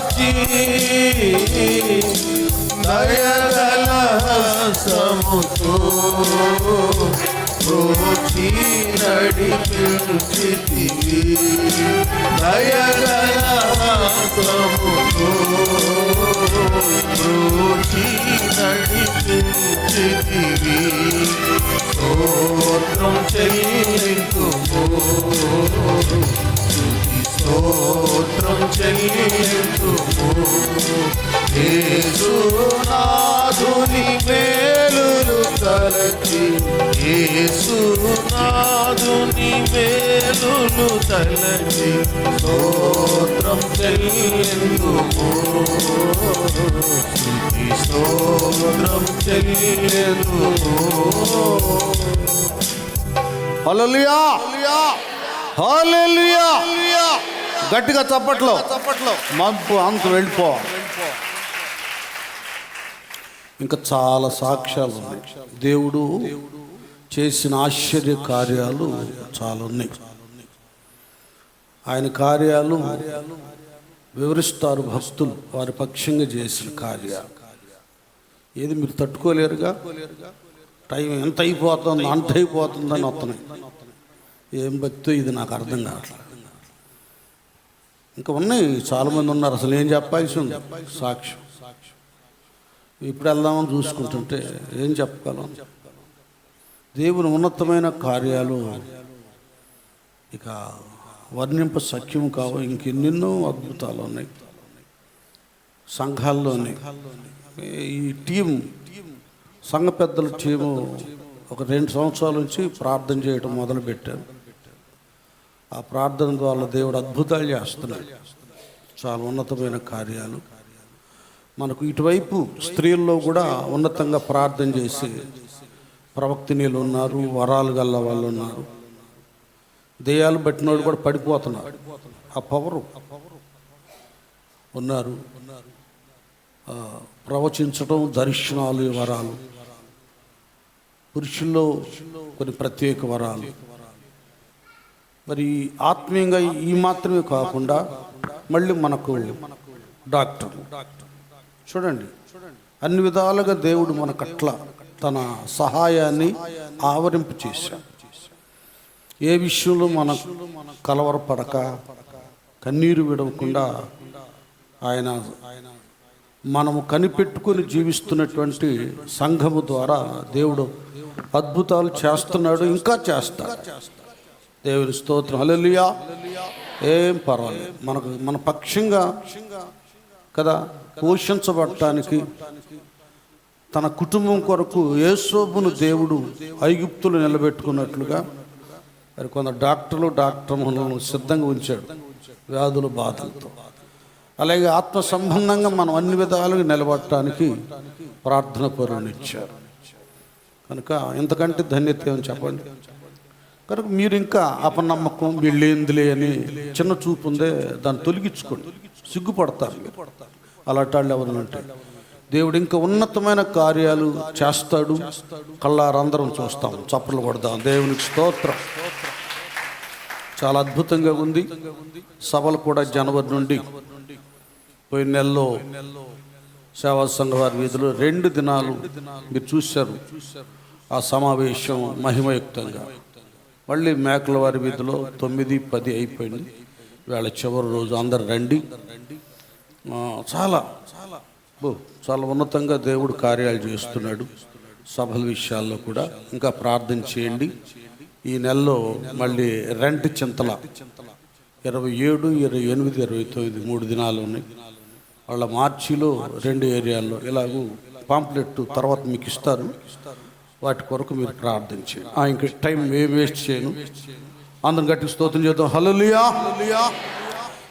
కాచి దయగల హస్తముతో బ్రోచి నడిపించితివి. దయగల హస్తముతో బ్రోచి నడిపించితివి. స్తోత్రం చెల్లింతుము, స్తోత్రం చెల్లింతుము. యేసునాథుని మేలులు తలచి, యేసునాథుని మేలులు తలచి స్తోత్రం చెల్లింతుము, స్తోత్రం చెల్లింతుము. హల్లెలూయా, హల్లెలూయా. గట్టిగా చప్పట్లో మంపు అంత వెళ్ళిపో. ఇంకా చాలా సాక్ష్యాలు ఉన్నాయి. దేవుడు చేసిన ఆశ్చర్య కార్యాలు చాలా ఉన్నాయి. ఆయన కార్యాలు వివరిస్తారు భక్తులు, వారి పక్షంగా చేసిన కార్యాలు. ఏది మీరు తట్టుకోలేరుగా. టైం ఎంత అయిపోతుందో అంత అయిపోతుందని వస్తున్నాయి. ఏం భక్తో ఇది నాకు అర్థం కావట్లేదు. ఇంకా ఉన్నాయి, చాలామంది ఉన్నారు. అసలు ఏం చెప్పాల్సి ఉంది సాక్ష్యం. ఇప్పుడు వెళ్దామని చూసుకుంటుంటే ఏం చెప్పగలం. దేవుని ఉన్నతమైన కార్యాలు ఇక వర్ణింప సఖ్యం కావు. ఇంకెన్నెన్నో అద్భుతాలు ఉన్నాయి సంఘాల్లోనే. ఈ టీం, సంఘ పెద్దల టీము ఒక 2 సంవత్సరాల నుంచి ప్రార్థన చేయడం మొదలుపెట్టారు. ఆ ప్రార్థన ద్వారా దేవుడు అద్భుతాలు చేస్తున్నాడు. చాలా ఉన్నతమైన కార్యాలు. మనకు ఇటువైపు స్త్రీల్లో కూడా ఉన్నతంగా ప్రార్థన చేసి ప్రవక్తినీలు ఉన్నారు, వరాలు గల్ల వాళ్ళు ఉన్నారు. దెయ్యాలు పట్టినోడు కూడా పడిపోతున్నారు. ఆ పవరు ఉన్నారు. ప్రవచించడం, దర్శనాలు, వరాలు. పురుషుల్లో కొన్ని ప్రత్యేక వరాలు. మరి ఆత్మీయంగా ఈ మాత్రమే కాకుండా మళ్ళీ మనకు డాక్టర్ చూడండి. అన్ని విధాలుగా దేవుడు మనకట్లా తన సహాయాన్ని ఆవరింపు చేశాడు. ఏ విషయంలో మనం కలవరపడక, కన్నీరు విడవకుండా ఆయన మనము కనిపెట్టుకుని జీవిస్తున్నటువంటి సంఘము ద్వారా దేవుడు అద్భుతాలు చేస్తున్నాడు, ఇంకా చేస్తాడు. దేవుని స్తోత్రం, హల్లెలూయా. ఏం పర్వాలేదు, మన పక్షంగా కదా పోషించబడటానికి తన కుటుంబం కొరకు యేసోబును దేవుడు ఐగుప్తులు నిలబెట్టుకున్నట్లుగా మరి కొందరు డాక్టర్లను సిద్ధంగా ఉంచాడు వ్యాధుల బాధలతో. అలాగే ఆత్మ సంబంధంగా మనం అన్ని విధాలుగా నిలబడటానికి ప్రార్థన పరునిచ్చారు. కనుక ఇంతకంటే ధన్యత ఏమని చెప్పండి. కనుక మీరు ఇంకా అపనమ్మకం, వీళ్ళేందులే అని చిన్న చూపు ఉందే, దాన్ని తొలగించుకోండి. సిగ్గుపడతారు అలాంటి వాళ్ళు ఎవరంటే. దేవుడు ఇంకా ఉన్నతమైన కార్యాలు చేస్తాడు. కళ్ళారందరం చూస్తాం, చప్పట్లు కొడదాం. దేవునికి స్తోత్రం. చాలా అద్భుతంగా ఉంది. సభలు కూడా జనవరి నుండి పోయిన నెలలో సేవా సంఘ వారి వీధిలో 2 దినాలు మీరు చూశారు. ఆ సమావేశం మహిమయుక్తంగా. మళ్ళీ మేకల వారి వీధిలో 9, 10 అయిపోయింది. వేళ చివరి రోజు అందరు రండి. చాలా ఉన్నతంగా దేవుడు కార్యాలు చేస్తున్నాడు. సభల విషయాల్లో కూడా ఇంకా ప్రార్థన చేయండి. ఈ నెలలో మళ్ళీ రెంట్ చింతల 27, 28, 29 3 దినాలు ఉన్నాయి. వాళ్ళ మార్చిలో 2 ఏరియాల్లో ఇలాగూ పాంప్లెట్ తర్వాత మీకు ఇస్తారు. వాటి కొరకు మీరు ప్రార్థన చేయండి. ఇంక టైం వేస్ట్ చేయను. అందరం గట్టి స్తోత్రం చేద్దాం. హల్లెలూయా.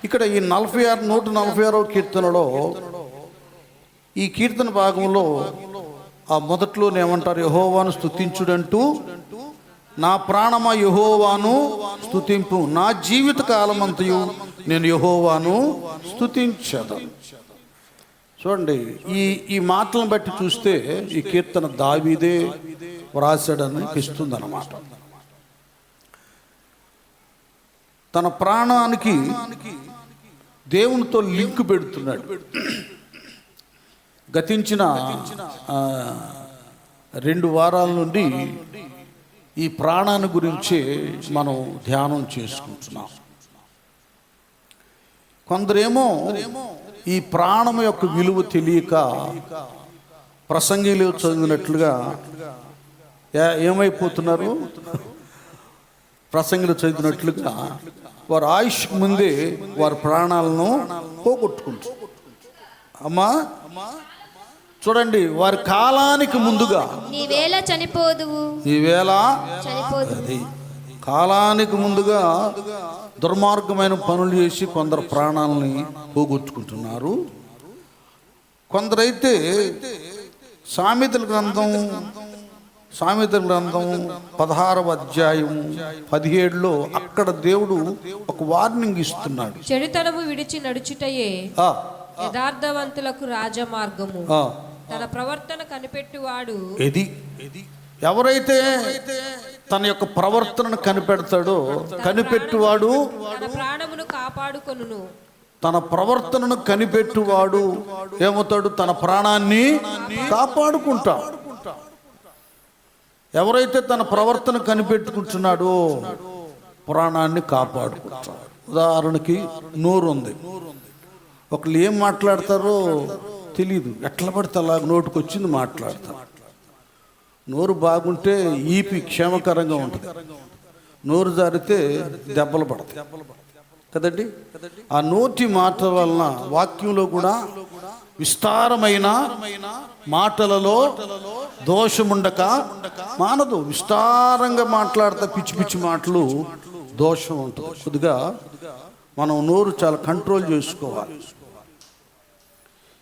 ఇక్కడ ఈ 146వ కీర్తనలో, ఈ కీర్తన భాగంలో ఆ మొదట్లోనే ఏమంటారు? యెహోవాను స్తుతించుడంటూ నా ప్రాణమా యెహోవాను స్తుతింపు, నా జీవిత కాలమంతయు నేను యెహోవాను స్తుతించదను. చూడండి, ఈ మాటలను బట్టి చూస్తే ఈ కీర్తన దావీదే వ్రాసాడని ఇస్తుంది అన్నమాట. తన ప్రాణానికి దేవునితో లింక్ పెడుతున్నాడు. గతించిన 2 వారాల నుండి ఈ ప్రాణాన్ని గురించి మనం ధ్యానం చేసుకుంటున్నాం. కొందరేమో ఈ ప్రాణం యొక్క విలువ తెలియక ప్రసంగిలో చదివినట్లుగా ఏమైపోతున్నారు, ప్రసంగిలో చదివినట్లుగా వారు ఆయుష్కు ముందే వారి ప్రాణాలను పోగొట్టుకుంటారు. అమ్మా చూడండి, వారి కాలానికి ముందుగా నీవేళ చనిపోదువు, ఈవేళ చనిపోదు. అది కాలానికి ముందుగా దుర్మార్గమైన పనులు చేసి కొందరు ప్రాణాలని పోగొట్టుకుంటున్నారు. కొందరైతే సామెతల గ్రంథం 16వ అధ్యాయం 17లో అక్కడ దేవుడు ఒక వార్నింగ్ ఇస్తున్నాడు. చెడుతనము విడిచి నడుచుటయే యథార్థవంతులకు రాజమార్గము, తన ప్రవర్తన కనిపెట్టువాడు. ఎవరైతే తన యొక్క ప్రవర్తనను కనిపెడతాడో, కనిపెట్టువాడు తన ప్రాణమును కాపాడుకొనును. తన ప్రవర్తనను కనిపెట్టువాడు ఏమవుతాడు? తన ప్రాణాన్ని కాపాడుకుంటాడు. ఎవరైతే తన ప్రవర్తన కనిపెట్టుకుంటున్నాడో ప్రాణాన్ని కాపాడుకుంటాడు. ఉదాహరణకి నోరు ఉంది, ఒకళ్ళు ఏం మాట్లాడతారో తెలీదు, ఎట్లా పడితే అలా నోటికి వచ్చింది మాట్లాడతారు. నోరు బాగుంటే ఈపి క్షేమకరంగా ఉంటుంది, నోరు జారితే దెబ్బలు పడతాయి కదండి. ఆ నోటి మాట వలన వాక్యంలో కూడా విస్తారమైన మాటలలో దోషముండక మానదు. విస్తారంగా మాట్లాడతా పిచ్చి పిచ్చి మాటలు దోషం ఉంటుంది. కొద్దిగా మనం నోరు చాలా కంట్రోల్ చేసుకోవాలి.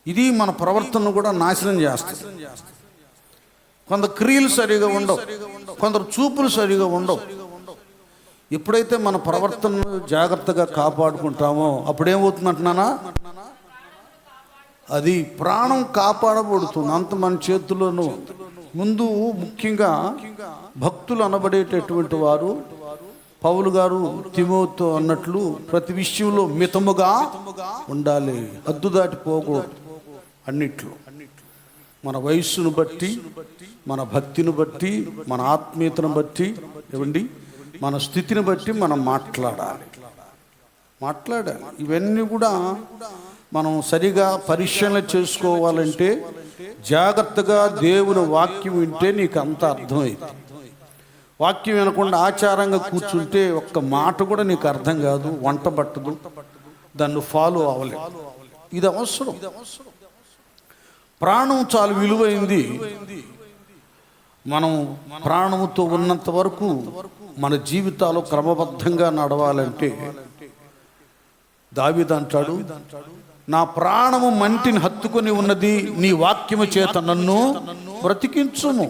ఇది మన ప్రవర్తనను కూడా నాశనం చేస్తుంది. కొందరు క్రియలు సరిగా ఉండవు, కొందరు చూపులు సరిగా ఉండవు. ఎప్పుడైతే మన ప్రవర్తనను జాగ్రత్తగా కాపాడుకుంటామో అప్పుడేమవుతుందంటున్నానా, అది ప్రాణం కాపాడబడుతుంది. అంత మన చేతుల్లోనూ. ముందు ముఖ్యంగా భక్తులు అనబడేటటువంటి వారు పౌలు గారు తిమోతితో అన్నట్లు ప్రతి విషయంలో మితముగా ఉండాలి, హద్దు దాటిపోకూడదు. అన్నిట్లో మన వయస్సును బట్టి, మన భక్తిని బట్టి, మన ఆత్మీయతను బట్టి, ఏమండి మన స్థితిని బట్టి మనం మాట్లాడాలి. ఇవన్నీ కూడా మనం సరిగా పరిశీలన చేసుకోవాలంటే జాగ్రత్తగా దేవుని వాక్యం వింటే నీకు అంత అర్థమైంది. వాక్యం వినకుండా ఆచారంగా కూర్చుంటే ఒక్క మాట కూడా నీకు అర్థం కాదు, వంట పట్టదు, దాన్ని ఫాలో అవ్వలేదు. ఇది అవసరం. ప్రాణం చాలా విలువైంది. మనం ప్రాణముతో ఉన్నంత వరకు మన జీవితాలు క్రమబద్ధంగా నడవాలంటే దావీదు అంటాడు, నా ప్రాణము మంటిని హత్తుకొని ఉన్నది, నీ వాక్యము చేత నన్ను బ్రతికించుము.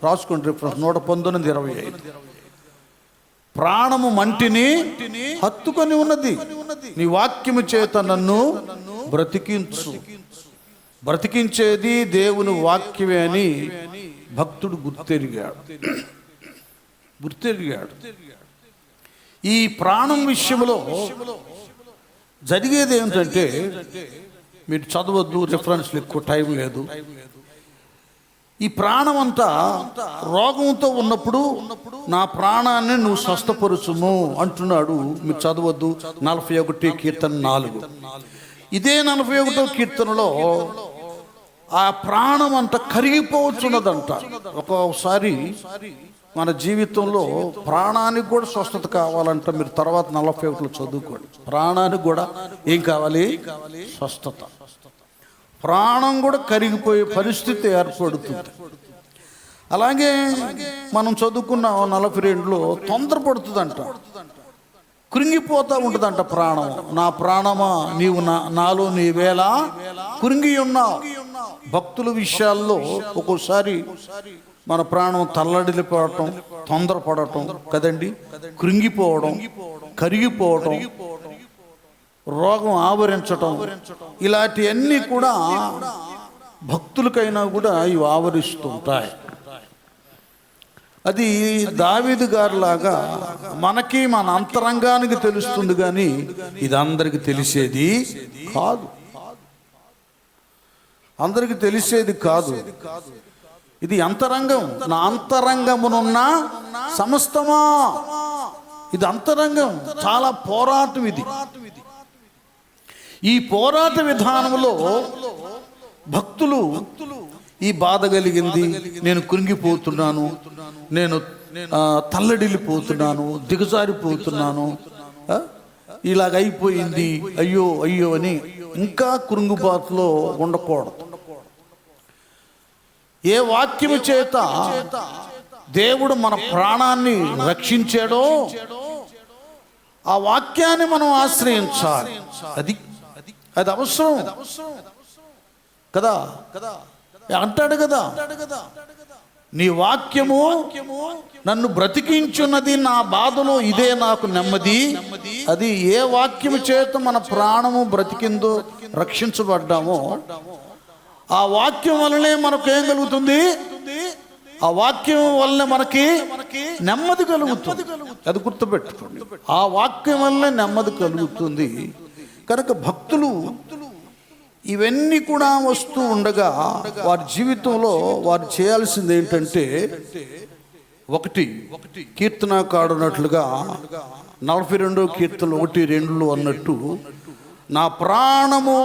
రాసుకోండి, 119:25. ప్రాణము మంటిని హత్తుకొని ఉన్నది, నీ వాక్యము చేత నన్ను బ్రతికించు. బ్రతికించేది దేవుని వాక్యమే అని భక్తుడు గుర్తెరిగాడు. ఈ ప్రాణం విషయంలో జరిగేది ఏమిటంటే, మీరు చదవద్దు, రిఫరెన్స్లు ఎక్కువ టైం లేదు. ఈ ప్రాణం అంతా రోగంతో ఉన్నప్పుడు నా ప్రాణాన్ని నువ్వు స్వస్థపరుచుము అంటున్నాడు. మీరు చదవద్దు, 41 కీర్తన 4. ఇదే 41వ కీర్తనలో ఆ ప్రాణం అంతా కరిగిపోవచ్చున్నదంట. ఒక్కోసారి మన జీవితంలో ప్రాణానికి కూడా స్వస్థత కావాలంటే మీరు తర్వాత 41లో చదువుకోండి. ప్రాణానికి కూడా ఏం కావాలి? స్వస్థత. ప్రాణం కూడా కరిగిపోయే పరిస్థితి ఏర్పడుతుంది. అలాగే మనం చదువుకున్న 42లో తొందరపడుతుందంట, కృంగిపోతూ ఉంటుందంట ప్రాణం. నా ప్రాణమా నీవు నాలో నీవేళ కృంగి ఉన్నావు. భక్తుల విషయాల్లో ఒక్కోసారి మన ప్రాణం తల్లడిల్లిపోవటం, తొందరపడటం కదండి, కృంగిపోవడం, కరిగిపోవటం, రోగం ఆవరించటం, ఇలాంటివన్నీ కూడా భక్తులకైనా కూడా ఇవి ఆవరిస్తుంటాయి. అది దావీదు గారిలాగా మనకి మన అంతరంగానికి తెలుస్తుంది, కానీ ఇది అందరికి తెలిసేది కాదు. అందరికి తెలిసేది కాదు. ఇది అంతరంగం. నా అంతరంగమునున్న సమస్తమా, ఇది అంతరంగం. చాలా పోరాటం ఇది. ఈ పోరాట విధానంలో భక్తులు ఈ బాధ కలిగింది, నేను కృంగిపోతున్నాను, నేను తల్లడిల్లిపోతున్నాను, దిగజారిపోతున్నాను, ఇలాగైపోయింది, అయ్యో అయ్యో అని ఇంకా కృంగుబాటులో ఉండకూడదు. ఏ వాక్యము చేత దేవుడు మన ప్రాణాన్ని రక్షించాడో ఆ వాక్యాన్ని మనం ఆశ్రయించాలి. అది అది అవసరం కదా. అంటాడు కదా, నీ వాక్యము నన్ను బ్రతికించున్నది, నా బాధలో ఇదే నాకు నెమ్మది. అది ఏ వాక్యము చేత మన ప్రాణము బ్రతికిందో, రక్షించబడ్డామో ఆ వాక్యం వల్లనే మనకు ఏం కలుగుతుంది? ఆ వాక్యం వల్లనే మనకి నెమ్మది కలుగుతుంది. అది గుర్తుపెట్టుకోండి, ఆ వాక్యం వల్లనే నెమ్మది కలుగుతుంది. కనుక భక్తులు ఇవన్నీ కూడా వస్తూ ఉండగా వారి జీవితంలో వారు చేయాల్సింది ఏంటంటే, ఒకటి కీర్తనకారునట్లుగా 42వ కీర్తన 1-2 అన్నట్టు, నా ప్రాణము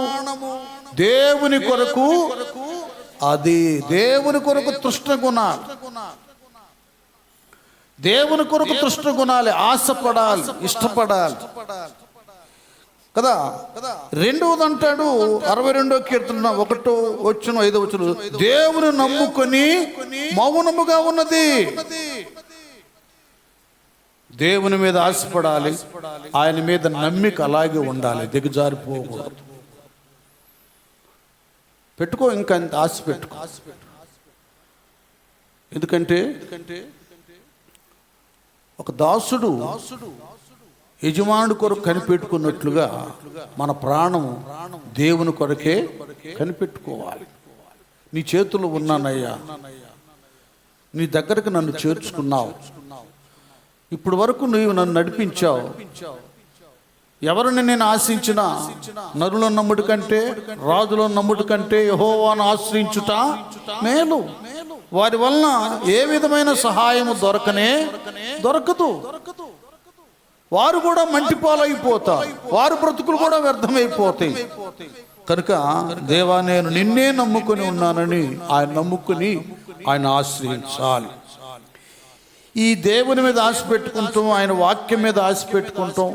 దేవుని కొరకు, అది దేవుని కొరకు తృష్ణ గుణాలు, దేవుని కొరకు తృష్ణ గుణాలి, ఆశపడాలి, ఇష్టపడాలి కదా. రెండవది అంటాడు 62వ కీర్తన 1-5 దేవుని నమ్ముకొని మౌనముగా ఉన్నది. దేవుని మీద ఆశపడాలి, ఆయన మీద నమ్మిక అలాగే ఉండాలి, దిగజారిపోకూడదు. పెట్టుకో, ఇంకా అంత ఆశ పెట్టుకో. ఎందుకంటే ఒక దాసుడు యజమానుడి కొరకు కనిపెట్టుకున్నట్లుగా మన ప్రాణం దేవుని కొరకే కనిపెట్టుకోవాలి. నీ చేతుల్లో ఉన్నానయ్యా, నీ దగ్గరకు నన్ను చేర్చుకున్నావు, ఇప్పుడు వరకు నువ్వు నన్ను నడిపించావు. ఎవరిని నేను ఆశించినా, నరుల నమ్ముడి కంటే, రాజుల నమ్ముడి కంటే యెహోవాను ఆశ్రయించుట మేలు. వారి వలన ఏ విధమైన సహాయము దొరకదు. వారు కూడా మంటిపాలైపోతారు, వారి బ్రతుకులు కూడా వ్యర్థమైపోతాయి. కనుక దేవా, నేను నిన్నే నమ్ముకొని ఉన్నానని ఆయన నమ్ముకుని ఆయన ఆశ్రయించాలి. ఈ దేవుని మీద ఆశ పెట్టుకుంటాం, ఆయన వాక్యం మీద ఆశ పెట్టుకుంటాం,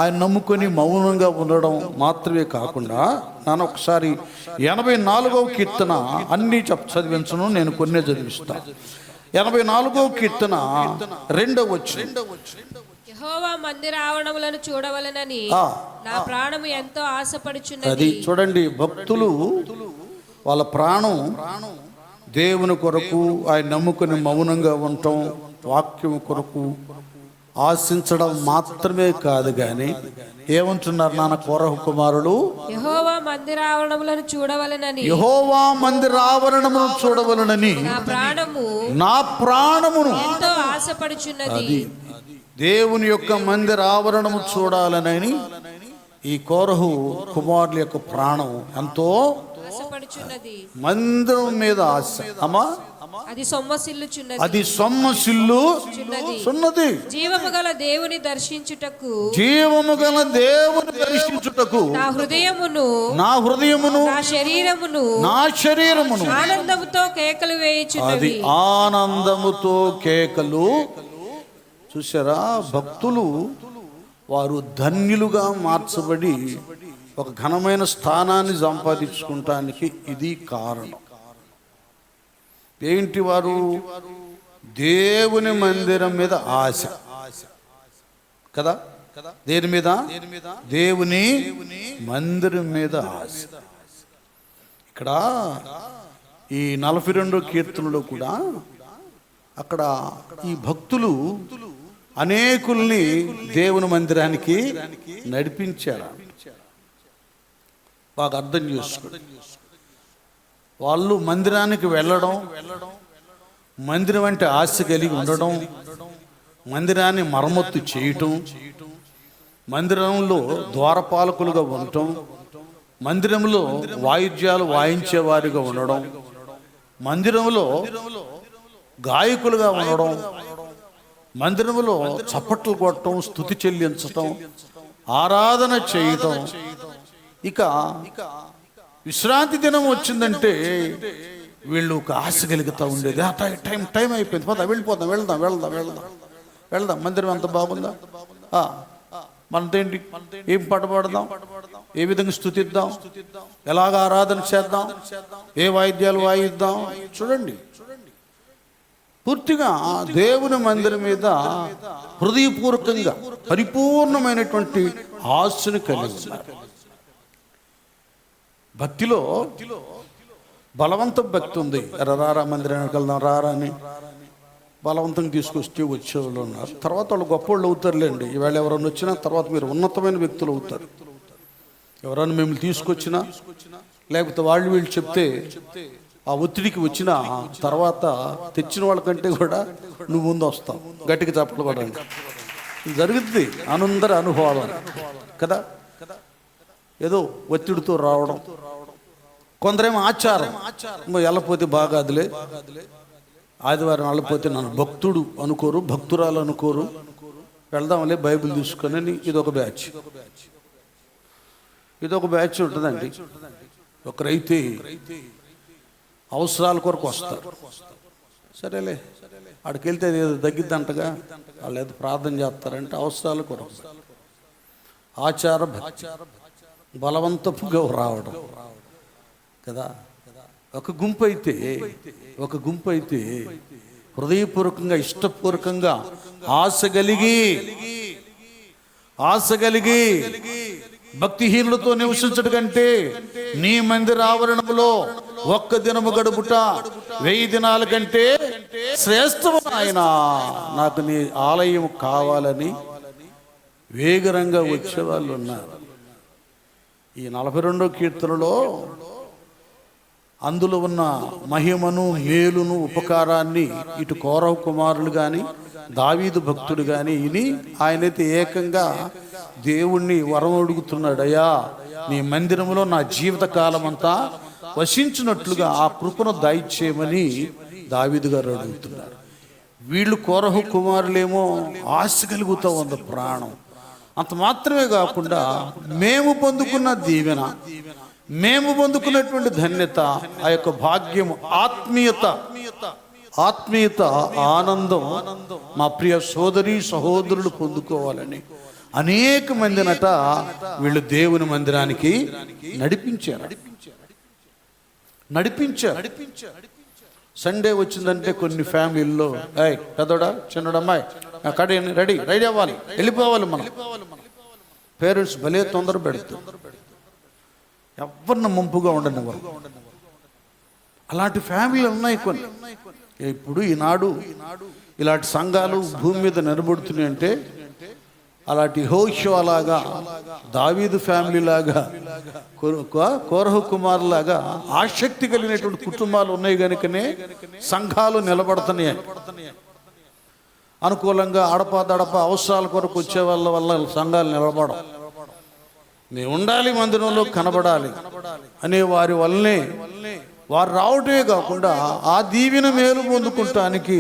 ఆయన నమ్ముకొని మౌనంగా ఉండడం మాత్రమే కాకుండా, నన్ను ఒకసారి 84వ కీర్తన అన్నీ చదివించను, నేను కొన్నే చదివిస్తాను. 84వ కీర్తన 2వ వచనం, యెహోవా మందిర ఆవరణములను చూడవలెనని నా ప్రాణము ఎంతో ఆశపడుచున్నది. అది చూడండి, భక్తులు వాళ్ళ ప్రాణం దేవుని కొరకు ఆయన నమ్ముకుని మౌనంగా ఉండటం, వాక్యం కొరకు ఆశించడం మాత్రమే కాదు, కానీ ఏమంటున్నారు నాన్న కోరహు కుమారుడు? యెహోవా మందిర ఆవరణములను చూడవలెనని, యెహోవా మందిర ఆవరణమును చూడవలెనని నా ప్రాణమును ఎంతో ఆశపడుచున్నది. అది దేవుని యొక్క మందిర ఆవరణము చూడాలనని ఈ కోరహు కుమారుల యొక్క ప్రాణం ఎంతో ఆశపడుచున్నది. మందిరం మీద ఆశ. అమ్మా, అది సొమ్మసిల్లుచున్నది, అది సొమ్మసిల్లుచున్నది. జీవము గల దేవుని దర్శించుటకు నా హృదయమును నా శరీరమును ఆనందముతో కేకలు వేయుచున్నది. అది ఆనందముతో కేకలు. చూసారా, భక్తులు వారు ధన్యులుగా మార్చబడి ఒక ఘనమైన స్థానాన్ని సంపాదించుకుంటానికి ఇది కారణం. ఏంటి? వారు దేవుని మందిరం మీద ఆశ కదా. దేని మీద? దేవుని మందిరం మీద ఆశ. ఇక్కడ ఈ 42వ కీర్తనలో కూడా అక్కడ ఈ భక్తులు అనేకుల్ని దేవుని మందిరానికి నడిపించారు. బాగా అర్థం చేసుకోండి. వాళ్ళు మందిరానికి వెళ్ళడం, మందిరం అంటే ఆశ కలిగి ఉండడం, మందిరాన్ని మరమ్మత్తు చేయటం, మందిరంలో ద్వారపాలకులుగా ఉండటం, మందిరంలో వాయిద్యాలు వాయించేవారిగా ఉండడం, మందిరంలో గాయకులుగా ఉండడం, మందిరంలో చప్పట్లు కొట్టడం, స్తుతి చెల్లించటం, ఆరాధన చేయటం. ఇక విశ్రాంతి దినం వచ్చిందంటే వీళ్ళు ఒక ఆశ కలుగుతూ ఉండేది. టైం అయిపోయింది, వెళ్ళిపోతాం, వెళ్దాం, మందిరం ఎంత బాగుందా, మనదేంటి, ఏం పాట పాడదాం, ఏ విధంగా స్తుతిద్దాం, ఎలాగ ఆరాధన చేద్దాం, ఏ వాయిద్యాలు వాయిద్దాం. చూడండి, పూర్తిగా దేవుని మందిరం మీద హృదయపూర్వకంగా పరిపూర్ణమైనటువంటి ఆశను కలిగి ఉన్నారు. భక్తిలో బలవంత భక్తి ఉంది. రారా మందిరానికి వెళ్దాం, రారా అని బలవంతంగా తీసుకొస్తే వచ్చేవాళ్ళు ఉన్నారు. తర్వాత వాళ్ళు గొప్పవాళ్ళు అవుతారులేండి. ఈవేళ ఎవరైనా వచ్చినా తర్వాత మీరు ఉన్నతమైన వ్యక్తులు అవుతారు. ఎవరైనా మిమ్మల్ని తీసుకొచ్చినా లేకపోతే వీళ్ళు చెప్తే ఆ ఒత్తిడికి వచ్చిన తర్వాత తెచ్చిన వాళ్ళకంటే కూడా నువ్వు ముందు వస్తావు, గట్టిగా చప్పట్లు పడండి. జరుగుతుంది అందరి అనుభవాలు కదా. ఏదో ఒత్తిడితో రావడం, కొందరేమో ఆచారం, వెళ్ళపోతే బాగాదులే, ఆదివారం వెళ్ళపోతే నన్ను భక్తుడు అనుకోరు, భక్తురాలు అనుకోరు, వెళ్దాంలే బైబిల్ తీసుకొని. ఇదొక బ్యాచ్ ఉంటుందండి. ఒకరైతే అవసరాల కొరకు వస్తారు, సరేలే అక్కడికి వెళ్తే ఏదో తగ్గిద్దంటగా, వాళ్ళు ఏదో ప్రార్థన చేస్తారంటే అవసరాల కొరకు. ఆచార భక్తి, బలవంతపుగా రావడం కదా. ఒక గుంపు అయితే హృదయపూర్వకంగా, ఇష్టపూర్వకంగా ఆశ కలిగి భక్తిహీనులతో నివసించడం కంటే నీ మందిర ఆవరణంలో ఒక్క దినము గడుపుట 1000 దినాల కంటే శ్రేష్టము ఆయన, నాకు నీ ఆలయం కావాలని వేగరంగా వచ్చేవాళ్ళు ఉన్నారు. ఈ 42వ కీర్తనలో అందులో ఉన్న మహిమను, మేలును, ఉపకారాన్ని ఇటు కోరహు కుమారులు కానీ దావీదు భక్తుడు కానీ ఇని ఆయనైతే ఏకంగా దేవుణ్ణి వరం అడుగుతున్నాడు. అయ్యా, నీ మందిరంలో నా జీవిత కాలం అంతా వసించినట్లుగా ఆ కృపను దయచేయమని దావీదు గారు అడుగుతున్నారు. వీళ్ళు కోరహు కుమారులేమో ఆశ కలుగుతూ ఉంది ప్రాణం. అంత మాత్రమే కాకుండా మేము పొందుకున్న దీవెన, మేము పొందుకున్నటువంటి ధన్యత, ఆ యొక్క భాగ్యము, ఆత్మీయత, ఆనందం మా ప్రియ సోదరి సహోదరులు పొందుకోవాలని అనేక మందినట వీళ్ళు దేవుని మందిరానికి నడిపించారు. సండే వచ్చిందంటే కొన్ని ఫ్యామిలీల్లో పెద్దోడా చిన్నడమ్మాయి రెడీ అవ్వాలి, వెళ్ళిపోవాలి. మనం పేరెంట్స్ భలే తొందర పెడతారు, ఎవరిని ముంపుగా ఉండనివ్వరు. అలాంటి ఫ్యామిలీలు ఉన్నాయి కొన్ని. ఇప్పుడు ఈనాడు ఇలాంటి సంఘాలు భూమి మీద నిలబడుతున్నాయి అంటే అలాంటి యెహోషువ లాగా, దావీదు ఫ్యామిలీ లాగా, కోరహు కుమార్ లాగా ఆసక్తి కలిగినటువంటి కుటుంబాలు ఉన్నాయి కనుకనే సంఘాలు నిలబడుతున్నాయి. అనుకూలంగా అడప అవసరాల కొరకు వచ్చే వాళ్ళ వల్ల సంఘాలు నిలబడం. మేము ఉండాలి, మందిరంలో కనబడాలి అనే వారి వల్లనే వారు రావటమే కాకుండా ఆ దీవెన మేలు పొందుకుంటానికి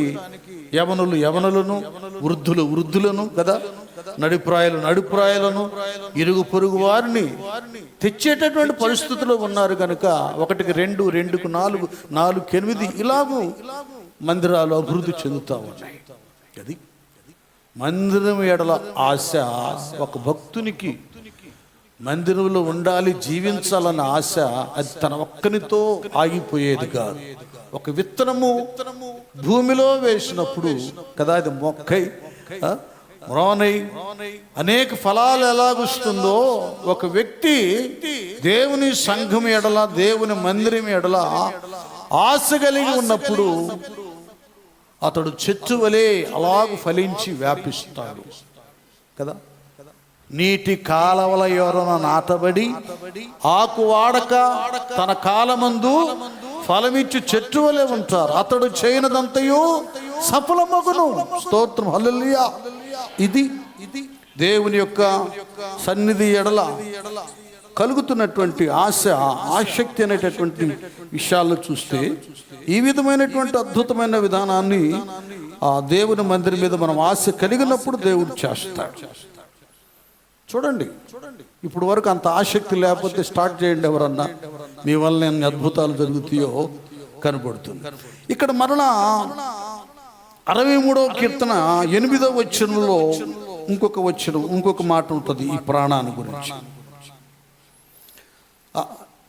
యవనులను, వృద్ధులను కదా, నడిప్రాయాలను, ఇరుగు పొరుగు వారిని తెచ్చేటటువంటి పరిస్థితుల్లో ఉన్నారు కనుక 1కి 2, 2కు 4, 4కి 8 ఇలాగూ మందిరాలు అభివృద్ధి చెందుతూ ఉన్నాయి. అది మందిరం ఎడల ఆశ. ఒక భక్తునికి మందిరంలో ఉండాలి, జీవించాలన్న ఆశ అది తన ఒక్కనితో ఆగిపోయేది కాదు. ఒక విత్తనము భూమిలో వేసినప్పుడు కదా, అది మొక్కై మ్రోనై అనేక ఫలాలు ఎలాగొస్తుందో, ఒక వ్యక్తి దేవుని సంఘం ఎడల, దేవుని మందిరం ఎడల ఆశ కలిగి ఉన్నప్పుడు అతడు చెట్టు వలె అలాగూ ఫలించి వ్యాపిస్తాడు కదా. నీటి కాలవల ఎవరన నాటబడి ఆకు వాడక తన కాలమందు ఫలమిచ్చి చెట్టు వలె ఉంటారు. అతడు చేయనదంతయు సఫలమగును. స్తోత్రం, హల్లెలూయా. ఇది దేవుని యొక్క సన్నిధి ఎడల కలుగుతున్నటువంటి ఆశ, ఆసక్తి అనేటటువంటి విషయాల్లో చూస్తే ఈ విధమైనటువంటి అద్భుతమైన విధానాన్ని ఆ దేవుని మందిరం మీద మనం ఆశ కలిగినప్పుడు దేవుడు చేస్తాడు. చూడండి, ఇప్పుడు వరకు అంత ఆసక్తి లేకపోతే స్టార్ట్ చేయండి. ఎవరన్నా మీ వల్ల ఎన్ని అద్భుతాలు జరుగుతాయో కనబడుతుంది. ఇక్కడ మరలా 63వ కీర్తన 8వ వచనంలో ఇంకొక మాట ఉంటుంది ఈ ప్రాణాన్ని గురించి.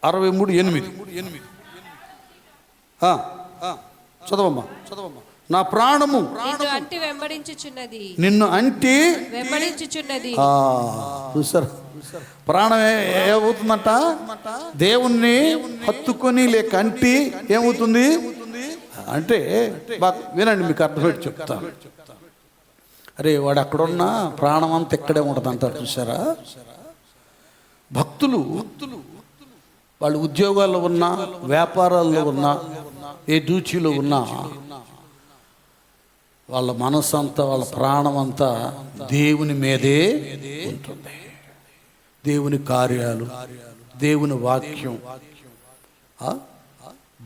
63:8 చదవమ్మా. నా ప్రాణము నిన్ను అంటి వెంబడించుచున్నది. చూసారా, ప్రాణం ఏమవుతుందంట? దేవుణ్ణి హత్తుకొని లేక అంటి ఏమవుతుంది అంటే, వినండి, మీకు అర్థపెట్టి చెప్తాను. అరే వాడు అక్కడున్నా ప్రాణం అంతా ఇక్కడే ఉంటుంది అంటారు. చూసారా, భక్తులు వాళ్ళు ఉద్యోగాల్లో ఉన్నా, వ్యాపారాల్లో ఉన్నా, ఏ దూచిలో ఉన్నా వాళ్ళ మనసు అంతా, వాళ్ళ ప్రాణం అంతా దేవుని మీదే ఉంటుంది. దేవుని కార్యాలు, దేవుని వాక్యం,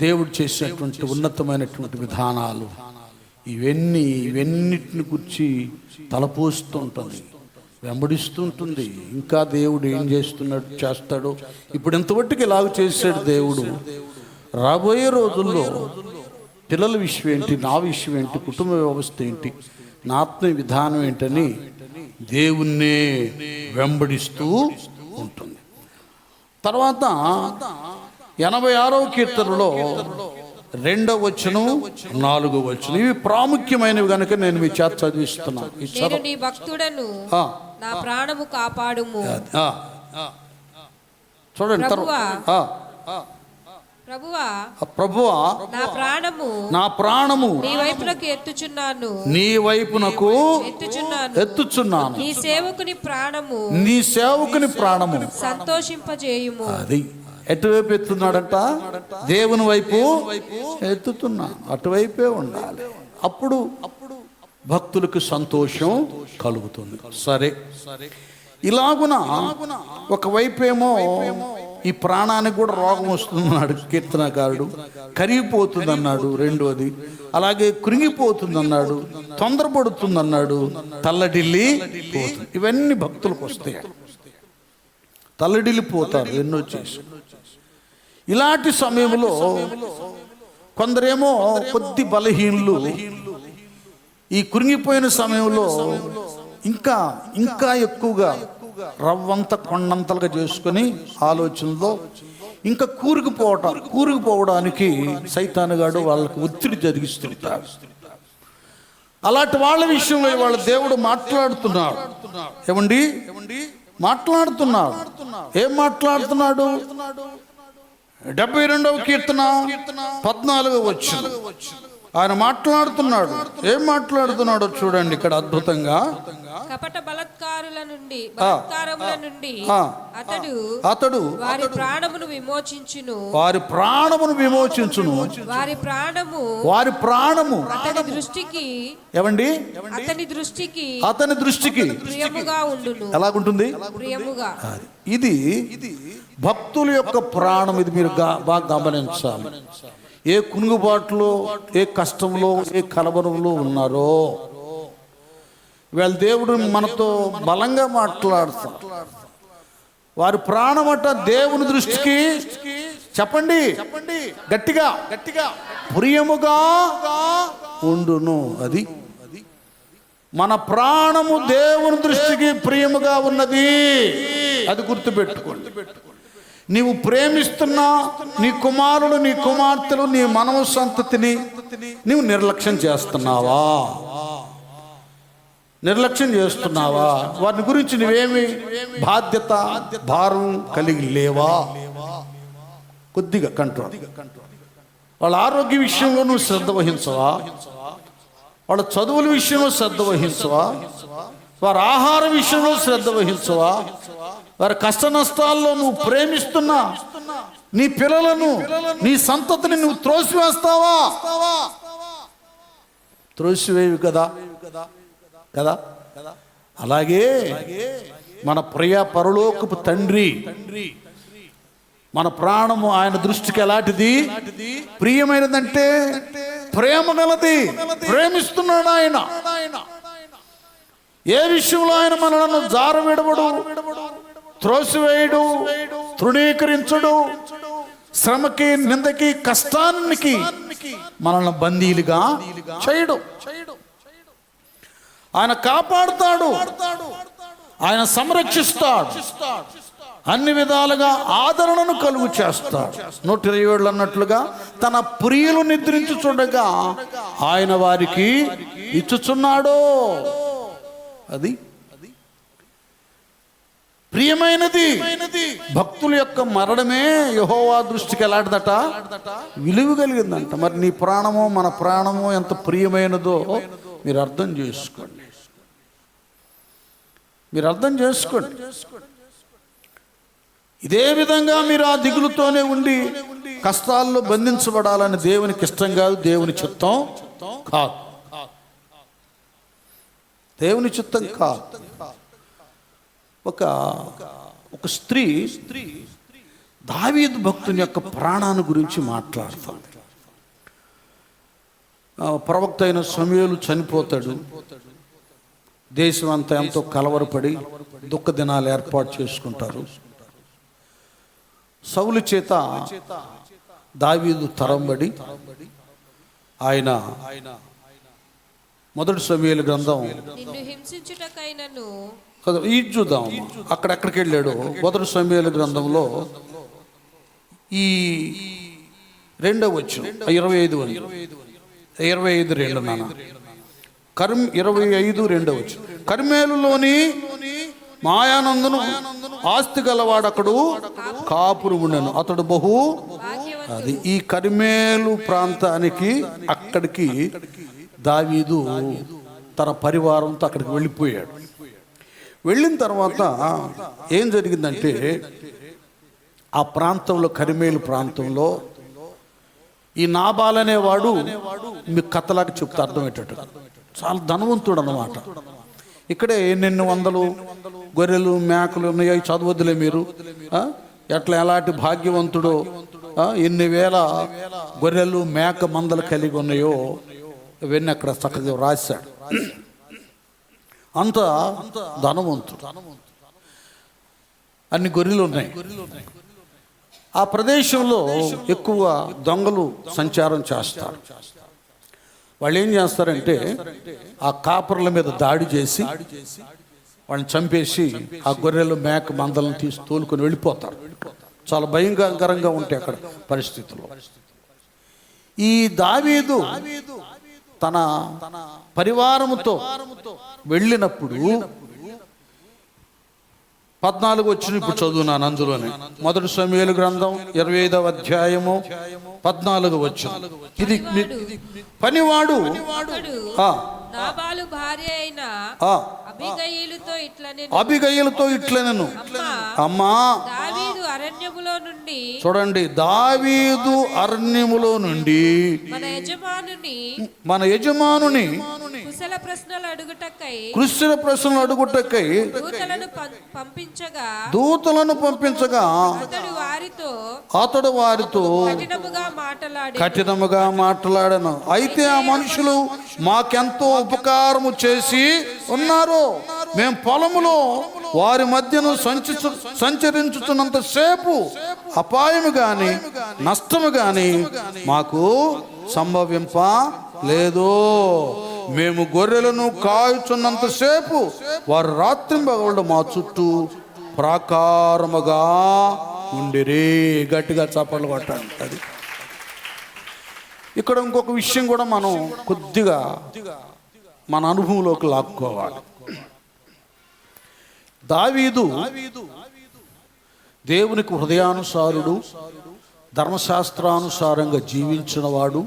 దేవుడు చేసినటువంటి ఉన్నతమైనటువంటి విధానాలు, ఇవన్నిటిని గురించి తలపోస్తుంటుంది, వెంబడిస్తుంటుంది. ఇంకా దేవుడు ఏం చేస్తాడో, ఇప్పుడు ఇంతవరకు ఇలాగ చేశాడు దేవుడు. రాబోయే రోజుల్లో పిల్లల విషయం ఏంటి, నా విషయం ఏంటి, కుటుంబ వ్యవస్థ ఏంటి, నా ఆత్మ విధానం ఏంటని దేవుణ్ణే వెంబడిస్తూ ఉంటుంది. తర్వాత 86వ కీర్తనలో 2వ వచనం 4వ వచనం ఇవి ప్రాముఖ్యమైనవి కనుక నేను మీ చేత చదివిస్తున్నాను. నేను నీ భక్తుడను, నా ప్రాణము కాపాడుము. చూడండి, ప్రభువా నా ప్రాణము నీ వైపునకు ఎత్తుచున్నాను, నీ వైపునకు ఎత్తుచున్నాను. నీ సేవకుని ప్రాణము సంతోషింపజేయుము. అది ఎటువైపు ఎత్తున్నాడంట? దేవుని వైపు ఎత్తుతున్నాను. అటువైపే ఉండాలి. అప్పుడు భక్తులకు సంతోషం కలుగుతుంది. సరే, ఇలాగున ఒకవైపేమో ఈ ప్రాణానికి కూడా రోగం వస్తుందన్నాడు కీర్తనకారుడు, కరిగిపోతుందన్నాడు రెండోది, అలాగే కృంగిపోతుందన్నాడు, తొందరపడుతుందన్నాడు, తల్లడిల్లి పోతుంది. ఇవన్నీ భక్తులకు వస్తాయి. తల్లడిల్లిపోతారు ఎన్నో చేసి. ఇలాంటి సమయంలో కొందరేమో కొద్ది బలహీనులు ఈ కృంగిపోయిన సమయంలో ఇంకా ఎక్కువగా రవ్వంత కొండంతలుగా చేసుకొని ఆలోచనలో ఇంకా కూరుకుపోవడానికి సైతానుగాడు వాళ్ళకు ఒత్తిడి జరిగిస్తుంటాడు. అలాంటి వాళ్ళ విషయంలో వాళ్ళ దేవుడు మాట్లాడుతున్నాడు. ఏమండి మాట్లాడుతున్నాడు. ఏం మాట్లాడుతున్నాడు? 72వ కీర్తన 14వ వచనం ఆయన మాట్లాడుతున్నాడు. ఏం మాట్లాడుతున్నాడో చూడండి ఇక్కడ అద్భుతంగా. కపట బలాత్కారముల నుండి అతడు వారి ప్రాణమును విమోచించును. వారి ప్రాణము అతని దృష్టికి ఏమండి? అతని దృష్టికి ప్రియముగా ఉండును. ఎలాగుంటుంది? ప్రియముగా. ఇది భక్తుల యొక్క ప్రాణం. ఇది మీరు బాగా గమనించాలి. ఏ కునుగుబాటులో, ఏ కష్టంలో, ఏ కలవరంలో ఉన్నారో వీళ్ళ దేవుడు మనతో బలంగా మాట్లాడుతాడు. వారి ప్రాణమట దేవుని దృష్టికి చెప్పండి గట్టిగా ప్రియముగా ఉండును. అది మన ప్రాణము దేవుని దృష్టికి ప్రియముగా ఉన్నది. అది గుర్తుపెట్టుకోండి. నీవు ప్రేమిస్తున్నా నీ కుమారుడు, నీ కుమార్తెలు, నీ మనవ సంతతిని నీవు నిర్లక్ష్యం చేస్తున్నావా? వారిని గురించి నువ్వేమి బాధ్యత, భారం కలిగి లేవా? కొద్దిగా కంట్రోల్. వాళ్ళ ఆరోగ్య విషయంలో నువ్వు శ్రద్ధ వహించవా? వాళ్ళ చదువుల విషయంలో శ్రద్ధ వహించవా? వారి ఆహార విషయంలో శ్రద్ధ వహించవా? వారి కష్ట నష్టాల్లో నువ్వు ప్రేమిస్తున్నా నీ పిల్లలను, నీ సంతతిని నువ్వు త్రోసివేస్తావా? త్రోసివేవి కదా కదా. అలాగే మన ప్రియ పరలోకపు తండ్రి, మన ప్రాణము ఆయన దృష్టికి ఎలాంటిది? ప్రియమైనదంటే ప్రేమ గలది. ప్రేమిస్తున్నాడు ఆయన. ఏ విషయంలో ఆయన మనలను జారవిడవడు, త్రోసివేయడు, తృణీకరించడు. శ్రమకి, నిందకి, కష్టానికి మనల్ని బందీలుగా చేయడు. ఆయన కాపాడుతాడు, ఆయన సంరక్షిస్తాడు, అన్ని విధాలుగా ఆదరణను కలుగు చేస్తాడు. 127 అన్నట్లుగా తన ప్రియులు నిద్రించుచుండగా ఆయన వారికి ఇచ్చుచున్నాడు. అది ప్రియమైనది. భక్తుల యొక్క మరణమే యెహోవా దృష్టికి ఎలాంటిదట? విలువ కలిగిందంట. మరి నీ ప్రాణమో మన ప్రాణమో ఎంత ప్రియమైనదో మీరు అర్థం చేసుకోండి. మీరు అర్థం చేసుకోండి. ఇదే విధంగా మీరు ఆ దిగులుతోనే ఉండి కష్టాల్లో బంధించబడాలని దేవునికి ఇష్టం కాదు, దేవుని చిత్తం కాదు. దేవుని చిత్తం కాదు. ఒక స్త్రీ దావీదు భక్తుని యొక్క ప్రాణాన్ని గురించి మాట్లాడుతుంది. ప్రవక్త అయిన సమూయేలు చనిపోతాడు. దేశం అంతా ఎంతో కలవరపడి దుఃఖ దినాలు ఏర్పాటు చేసుకుంటారు. సౌలు చేత దావీదు తరంబడి ఆయన 1 సమూయేలు గ్రంథం నిన్ను హింసించుటకైనను ఇది చూద్దాం. అక్కడెక్కడికి వెళ్ళాడు? 1 సమూయేలు గ్రంథంలో ఈ 2వ వచనం 25:2 నాన్న 25:2 వచనం. కర్మేలులోని మాయానందును ఆస్తి గలవాడక్కడు కాపురు ఉండెను. అతడు బహు అది ఈ కర్మేలు ప్రాంతానికి అక్కడికి దావీదు తన పరివారంతో అక్కడికి వెళ్ళిపోయాడు. వెళ్ళిన తర్వాత ఏం జరిగిందంటే ఆ ప్రాంతంలో, కర్మేలు ప్రాంతంలో ఈ నాబాల్ అనేవాడు మీకు కథలాగా చెప్తే అర్థమయ్యేటట్టు చాలా ధనవంతుడు అన్నమాట. ఇక్కడే ఎన్నెన్ని వందలు గొర్రెలు మేకలు ఉన్నాయో చదవద్దులే మీరు. ఎలాంటి భాగ్యవంతుడో, ఎన్ని వేల గొర్రెలు మేక మందలు కలిగి ఉన్నాయో ఇవన్నీ అక్కడ చక్కగా రాశాడు. అంత ధనవంతుడు, అన్ని గొర్రెలు ఉన్నాయి. ఆ ప్రదేశంలో ఎక్కువ దొంగలు సంచారం చేస్తారు. వాళ్ళు ఏం చేస్తారంటే ఆ కాపర్ల మీద దాడి చేసి వాళ్ళని చంపేసి ఆ గొర్రెలు మేక మందలను తీసి తోలుకొని వెళ్ళిపోతారు. చాలా భయంకరంగా ఉంటాయి అక్కడ పరిస్థితులు. ఈ దావీదు తన పరివారముతో వెళ్ళినప్పుడు 14 వచ్చిన ఇప్పుడు చదువున్నాను అందులోనే. 1 సమూయేలు గ్రంథం 25వ అధ్యాయము 14 వచనం. ఇది పనివాడు నాబాలు భార్య అయిన అబిగయీలుతో ఇట్లనెను, అమ్మా దావీదు అరణ్యములో నుండి, చూడండి, దావీదు అరణ్యములో నుండి మన యజమానుని కుశల ప్రశ్నలు అడుగుటకై దూతలను పంపించగా అతడు వారితో కఠినముగా మాట్లాడను. అయితే ఆ మనుషులు మాకెంతో ఉపకారము చేసి ఉన్నారు. మేము పొలములో వారి మధ్యను సంచరించుతున్నంత సేపు అపాయము గాని నష్టము గాని మాకు సంభవింప లేదు. మేము గొర్రెలను కాయుచున్నంత సేపు వారు రాత్రింబగళ్ళు మా చుట్టూ ప్రాకారముగా ఉండిరి. గట్టిగా చప్పట్లు కొట్టండి. అది ఇక్కడ ఇంకొక విషయం కూడా మనం కొద్దిగా మన అనుభవంలోకి లాక్కోవాలి. దావీదు దేవునికి హృదయానుసారుడు, ధర్మశాస్త్రానుసారంగా జీవించిన వాడు.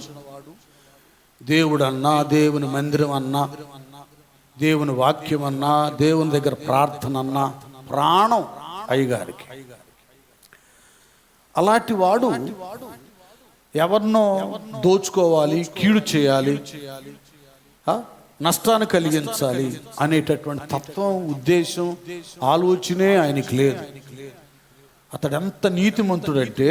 దేవుడు అన్నా, దేవుని మందిరం అన్నా, దేవుని వాక్యం అన్నా, దేవుని దగ్గర ప్రార్థన అన్నా ప్రాణం అయ్యగారికి. అలాంటి వాడు ఎవరినో దోచుకోవాలి, కీడు చేయాలి, నష్టాన్ని కలిగించాలి అనేటటువంటి తత్వం, ఉద్దేశం, ఆలోచనే ఆయనకి లేదు. అతడు ఎంత నీతిమంతుడంటే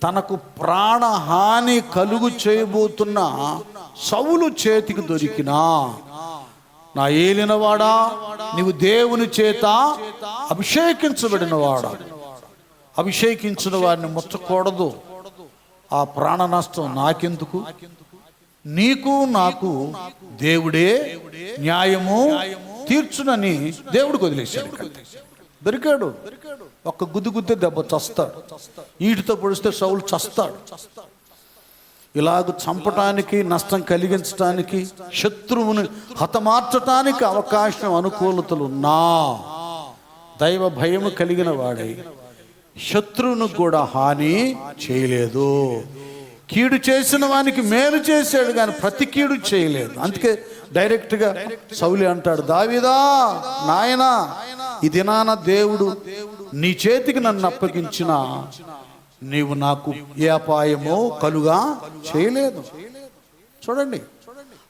తనకు ప్రాణహాని కలుగు చేయబోతున్న సౌలు చేతికి దొరికినా, నా ఏలినవాడా నీవు దేవుని చేత అభిషేకించబడినవాడా, అభిషేకించిన వారిని ముచ్చకూడదు, ఆ ప్రాణ నష్టం నాకెందుకు, నీకు నాకు దేవుడే న్యాయము తీర్చునని దేవుడికి వదిలేశాడు. దొరికాడు, ఒక్క గుద్దుతే దెబ్బ చస్తాడు, ఈటితో పొడిస్తే సౌలు చస్తాడు. ఇలాగ చంపటానికి, నష్టం కలిగించటానికి, శత్రువుని హతమార్చటానికి అవకాశం, అనుకూలతలున్నా దైవ భయము కలిగిన వాడై శత్రువును కూడా హాని చేయలేదు. కీడు చేసిన వానికి మేలు చేశాడు కానీ ప్రతి కీడు చేయలేదు. అందుకే డైరెక్ట్గా సౌలు అంటాడు, దావీదా నాయనా, ఈ దినాన దేవుడు నీ చేతికి నన్ను అప్పగించిన నీవు నాకు ఏ అపాయమో కలుగా చేయలేదు. చూడండి,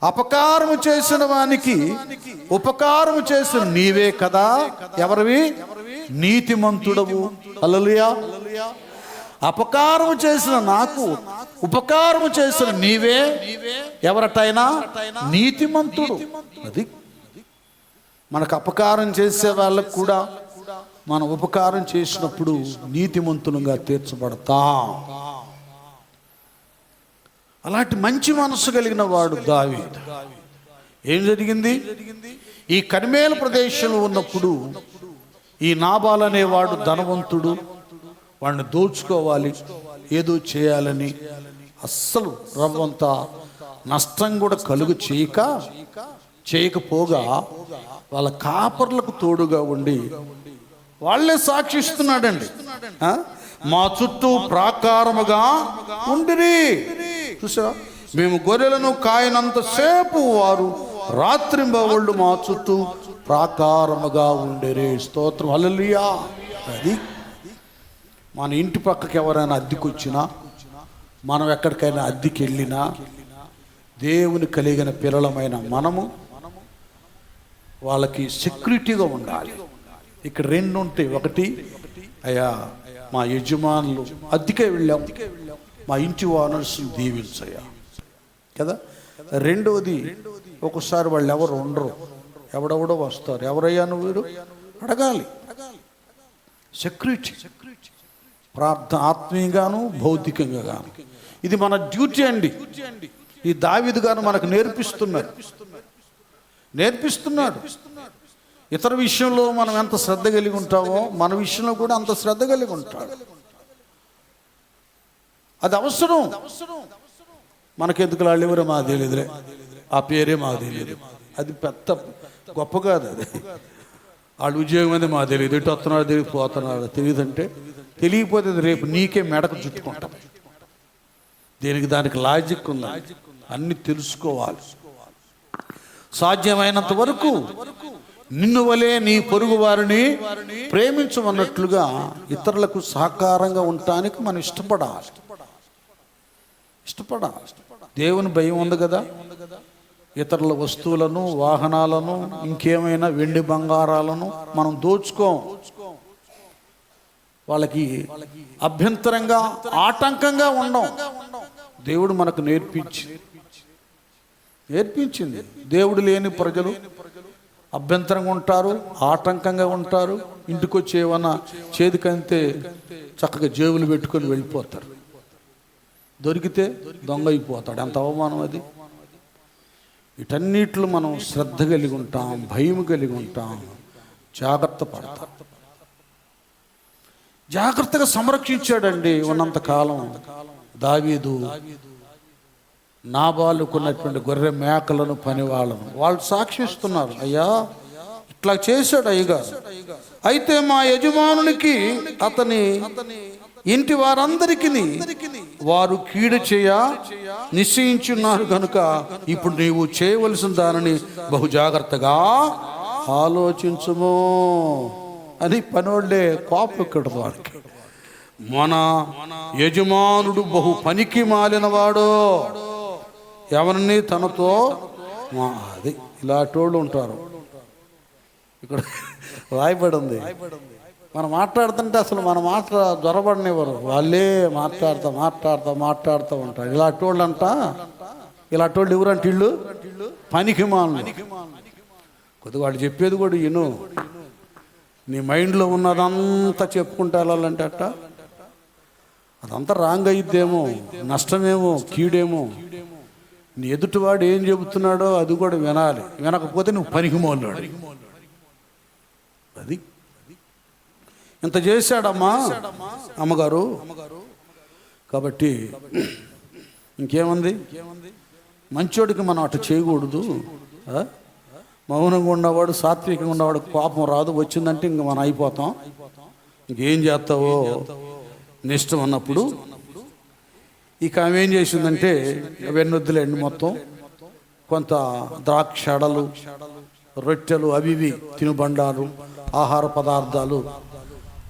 అపకారము చేసిన వానికి ఉపకారము చేసిన నీవే కదా, ఎవరివి? నీతిమంతుడవు. హల్లెలూయా. అపకారము చేసిన నాకు ఉపకారము చేసిన నీవే ఎవరటైనా నీతిమంతుడు. అది మనకు అపకారం చేసే వాళ్ళకు కూడా మనం ఉపకారం చేసినప్పుడు నీతిమంతులుగా తీర్చబడతాం. అలాంటి మంచి మనసు కలిగిన వాడు దావీదు. ఏం జరిగింది? ఈ కర్మేలు ప్రదేశంలో ఉన్నప్పుడు ఈ నాబాల్ అనేవాడు ధనవంతుడు, వాడిని దోచుకోవాలి, ఏదో చేయాలని అస్సలు రవ్వంత నష్టం కూడా కలుగు చేయకపోగా వాళ్ళ కాపర్లకు తోడుగా ఉండి వాళ్ళే సాక్షిస్తున్నాడండి. మా చుట్టూ ప్రాకారముగా ఉండిరి. చూసారా, మేము గొర్రెలను కాయనంతసేపు వారు రాత్రింబవళ్ళు మా చుట్టూ ప్రాకారముగా ఉండిరి. స్తోత్రం, హల్లెలూయా. అది మన ఇంటి పక్కకి ఎవరైనా అద్దెకొచ్చినా, మనం ఎక్కడికైనా అద్దెకి వెళ్ళినా, దేవుని కలిగిన పిల్లలమైన మనము వాళ్ళకి సెక్యూరిటీగా ఉండాలి. ఇక్కడ రెండు ఉంటాయి. ఒకటి, అయ్యా మా యజమానులు అద్దెకే వెళ్ళాం, మా ఇంటి ఓనర్స్ని దీవించయ్యా కదా. రెండవది, ఒక్కోసారి వాళ్ళు ఎవరు ఉండరు, ఎవడెవడో వస్తారు, ఎవరయ్యా నువ్వు అడగాలి. సెక్యూరిటీ, ప్రార్థన, ఆత్మీయంగాను భౌతికంగా గాను. ఇది మన డ్యూటీ అండి. ఈ దావీదు గారు మనకు నేర్పిస్తున్నాడు. ఇతర విషయంలో మనం ఎంత శ్రద్ధ కలిగి ఉంటామో మన విషయంలో కూడా అంత శ్రద్ధ కలిగి ఉంటాడు. అది అవసరం. మనకెందుకు వాళ్ళెవరో మాకు తెలియదులే, ఆ పేరే మాకు తెలియదు, అది పెద్ద గొప్ప కాదు. అది వాళ్ళ ఉద్యోగం అనేది మాకు తెలియదు, ఇటు వస్తున్నాడు తెలియదు, పోతున్నాడు తెలియదంటే, తెలియకపోతే రేపు నీకే మెడకు చుట్టుకుంటాం. దానికి లాజిక్ ఉంది, అన్ని తెలుసుకోవాలి. సాధ్యమైనంత వరకు నిన్ను వలే నీ పొరుగు వారిని ప్రేమించమన్నట్లుగా ఇతరులకు సహకారంగా ఉండటానికి మనం ఇష్టపడాలి. దేవుని భయం ఉంది కదా. ఇతరుల వస్తువులను, వాహనాలను, ఇంకేమైనా వెండి బంగారాలను మనం దోచుకోం. వాళ్ళకి అభ్యంతరంగా, ఆటంకంగా ఉండం. దేవుడు మనకు నేర్పించింది. దేవుడు లేని ప్రజలు అభ్యంతరంగా ఉంటారు, ఆటంకంగా ఉంటారు. ఇంటికి వచ్చి ఏమన్నా చేతికంతే చక్కగా జేబులు పెట్టుకొని వెళ్ళిపోతారు. దొరికితే దొంగ అయిపోతాడు. ఎంత అవమానం అది. వీటన్నిటిలో మనం శ్రద్ధ కలిగి ఉంటాం, భయం కలిగి ఉంటాం, జాగ్రత్త పడతాం. జాగ్రత్తగా సంరక్షించాడండి ఉన్నంతకాలం దావీదు నాబాలుకున్నటువంటి గొర్రె మేకలను, పనివాళ్ళను. వాళ్ళు సాక్షిస్తున్నారు, అయ్యా ఇట్లా చేశాడు అయ్యగారు. అయితే మా యజమానునికి, అతని ఇంటి వారందరికీ వారు కీడు చేయ నిశ్చయించున్నారు కనుక ఇప్పుడు నీవు చేయవలసిన దానిని బహు జాగ్రత్తగా ఆలోచించుము. అని పనివాళ్ళే కోపం ఎక్కడదు వాడికి. మన యజమానుడు బహు పనికి మాలినవాడు, ఎవరిని తనతో అది ఇలాంటోళ్ళు ఉంటారు. ఇక్కడ రాయబడి ఉంది. మనం మాట్లాడుతుంటే అసలు మన మాట దొరబడినవారు, వాళ్ళే మాట్లాడుతూ ఉంటారు. ఇలాంటి వాళ్ళు అంట, ఇలాంటి వాళ్ళు ఎవరంటే ఇళ్ళు పనికి మాలిన. కొద్దిగా వాళ్ళు చెప్పేది కూడా విను. నీ మైండ్లో ఉన్నదంతా చెప్పుకుంటూ వెళ్ళాలంటే అట్ట అదంతా రాంగ్ అయిద్దేమో, నష్టమేమో, కీడేమో. నీ ఎదుటివాడు ఏం చెబుతున్నాడో అది కూడా వినాలి. వినకపోతే నువ్వు పనికి మాలినాడు. అది ఇంత చేశాడమ్మా అమ్మగారు. కాబట్టి ఇంకేముంది, మంచోడికి మనం అటు చేయకూడదు. మౌనంగా ఉన్నవాడు, సాత్వికంగా ఉన్నవాడు కోపం రాదు. వచ్చిందంటే ఇంక మనం అయిపోతాం. ఇంకేం చేస్తావో నిష్టం అన్నప్పుడు ఇక ఆమె ఏం చేసిందంటే వెన్నొద్దులేండి మొత్తం కొంత ద్రాక్షడలు, రొట్టెలు, అవి ఇవి తినుబండాలు, ఆహార పదార్థాలు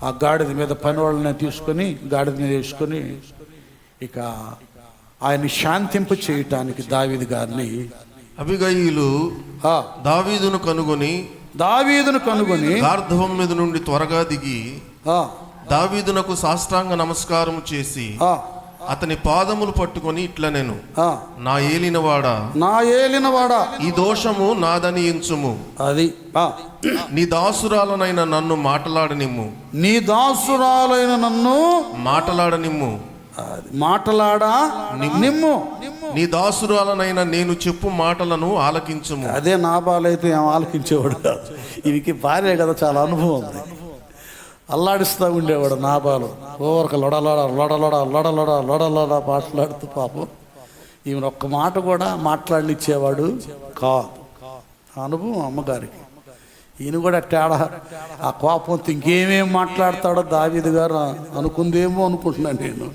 ఆ గాడిద మీద పని వాళ్ళని తీసుకొని గాడిద మీద వేసుకొని ఇక ఆయన శాంతింప చేయటానికి దావీదు గారిని అబిగయీలు దావీదును కనుగొని గార్ధవం మీద నుండి త్వరగా దిగి దావీదునకు సాష్టాంగ నమస్కారం చేసి అతని పాదములు పట్టుకొని ఇట్లా నేను నా ఏలినవాడా ఈ దోషము నాదని ఎంచుము. అది నీ దాసురాలనైన నన్ను మాటలాడనిమ్ము. నీ దాసురాలనైనా నేను చెప్పు మాటలను ఆలకించుము. అదే నాబాలైతే ఆలకించేవాడు కాదు. ఇవికి భార్య కదా, చాలా అనుభవం ఉంది. అల్లాడిస్తూ ఉండేవాడు నాబాలు. ఓరక లొడలొడ మాట్లాడుతూ పాపం ఈమె ఒక్క మాట కూడా మాట్లాడనిచ్చేవాడు కాదు. అనుభవం అమ్మగారికి. ఈయన కూడా తేడా ఆ కోపంతో ఇంకేమేం మాట్లాడతాడో దావీదు గారు అనుకుందేమో అనుకుంటున్నాను.